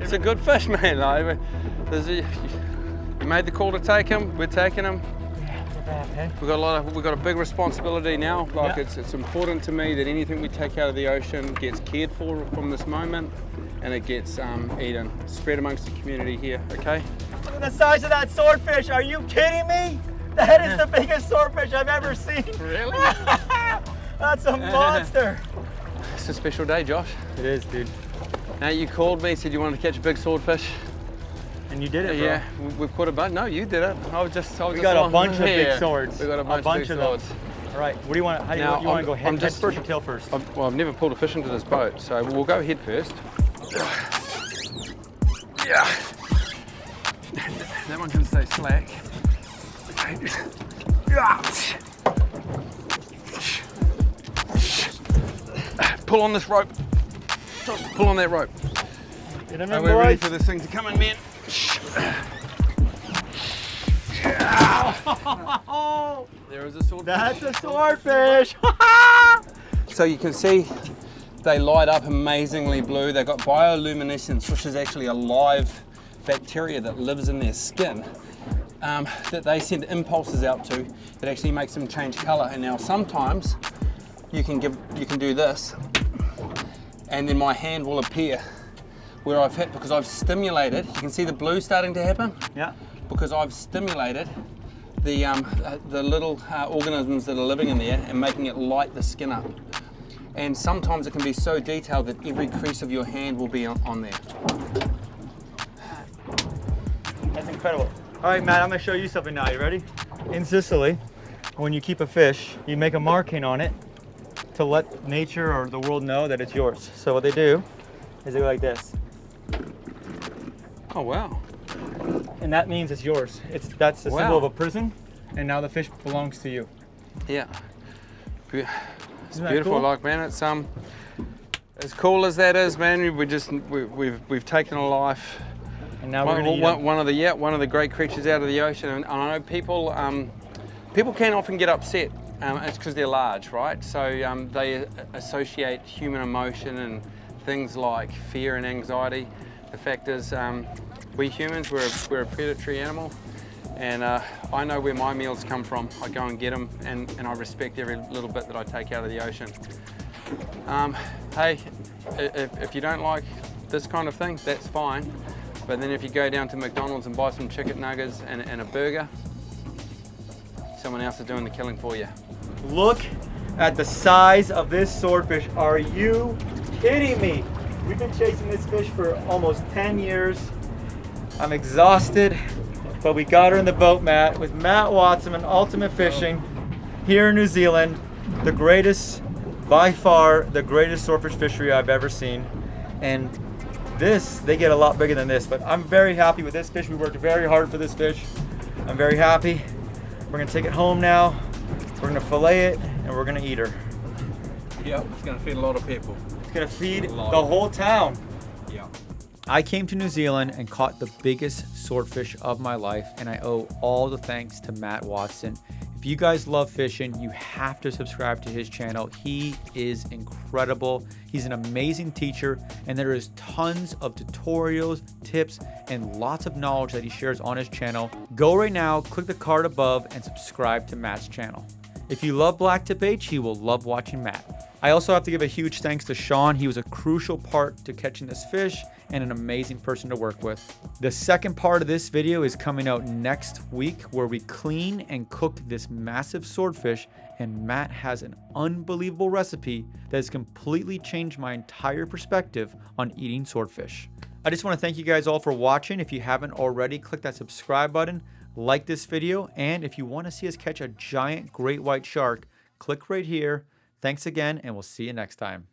S2: It's a good fish, man. Like, you made the call to take him. We're taking him. We've got a big responsibility now. Like it's important to me that anything we take out of the ocean gets cared for from this moment, and it gets eaten, spread amongst the community here. Okay.
S3: Look at the size of that swordfish. Are you kidding me? That is the biggest swordfish I've ever seen.
S2: Really?
S3: That's a monster.
S2: It's a special day, Josh.
S3: It is, dude.
S2: Now you called me, said you wanted to catch a big swordfish.
S3: And you did it, bro.
S2: Yeah, we've caught a bunch. No, you did it.
S3: We got a bunch of big swords.
S2: We got a bunch of big swords.
S3: All right, what do you want? How do you want to go head first or tail first?
S2: Well, I've never pulled a fish into this boat, so we'll go head first. Yeah. That one can stay slack. pull on this rope. Pull on that rope.
S3: Get him
S2: Are
S3: in,
S2: we ready
S3: boys.
S2: for this thing to come in, man? There is a swordfish.
S3: That's a swordfish.
S2: So you can see they light up amazingly blue. They've got bioluminescence, which is actually a live bacteria that lives in their skin that they send impulses out to that actually makes them change color. And now sometimes you can do this, and then my hand will appear where I've hit because I've stimulated. You can see the blue starting to happen.
S3: Yeah.
S2: Because I've stimulated the little organisms that are living in there and making it light the skin up. And sometimes it can be so detailed that every crease of your hand will be on there.
S3: That's incredible. All right, Matt, I'm gonna show you something now. You ready? In Sicily, when you keep a fish, you make a marking on it to let nature or the world know that it's yours. So what they do is they go like this.
S2: Oh, wow.
S3: And that means it's yours. That's the
S2: Wow.
S3: symbol of a prison, and now the fish belongs to you.
S2: Yeah. It's
S3: Isn't that
S2: beautiful,
S3: cool?
S2: like, man, it's as cool as that is, man, we've taken a life.
S3: And now we're gonna eat 'em.
S2: One of the great creatures out of the ocean. And I know people can often get upset. It's because they're large, right? So they associate human emotion and things like fear and anxiety. The fact is, we humans, we're a predatory animal, and I know where my meals come from. I go and get them, and I respect every little bit that I take out of the ocean. Hey, if you don't like this kind of thing, that's fine. But then if you go down to McDonald's and buy some chicken nuggets and a burger, someone else is doing the killing for you.
S3: Look at the size of this swordfish. Are you kidding me? We've been chasing this fish for almost 10 years. I'm exhausted, but we got her in the boat, Matt, with Matt Watson and Ultimate Fishing here in New Zealand. The greatest, by far, the greatest swordfish fishery I've ever seen. And they get a lot bigger than this, but I'm very happy with this fish. We worked very hard for this fish. I'm very happy. We're gonna take it home now. We're gonna fillet it, and we're gonna eat her.
S2: Yep, it's going to feed a lot of people.
S3: It's gonna feed the whole town.
S2: Yeah.
S1: I came to New Zealand and caught the biggest swordfish of my life, and I owe all the thanks to Matt Watson. If you guys love fishing, you have to subscribe to his channel. He is incredible. He's an amazing teacher, and there is tons of tutorials, tips, and lots of knowledge that he shares on his channel. Go right now, click the card above, and subscribe to Matt's channel. If you love BlacktipH, he will love watching Matt. I also have to give a huge thanks to Sean. He was a crucial part to catching this fish and an amazing person to work with. The second part of this video is coming out next week, where we clean and cook this massive swordfish, and Matt has an unbelievable recipe that has completely changed my entire perspective on eating swordfish. I just want to thank you guys all for watching. If you haven't already, click that subscribe button, like this video, and if you want to see us catch a giant great white shark, click right here. Thanks again, and we'll see you next time.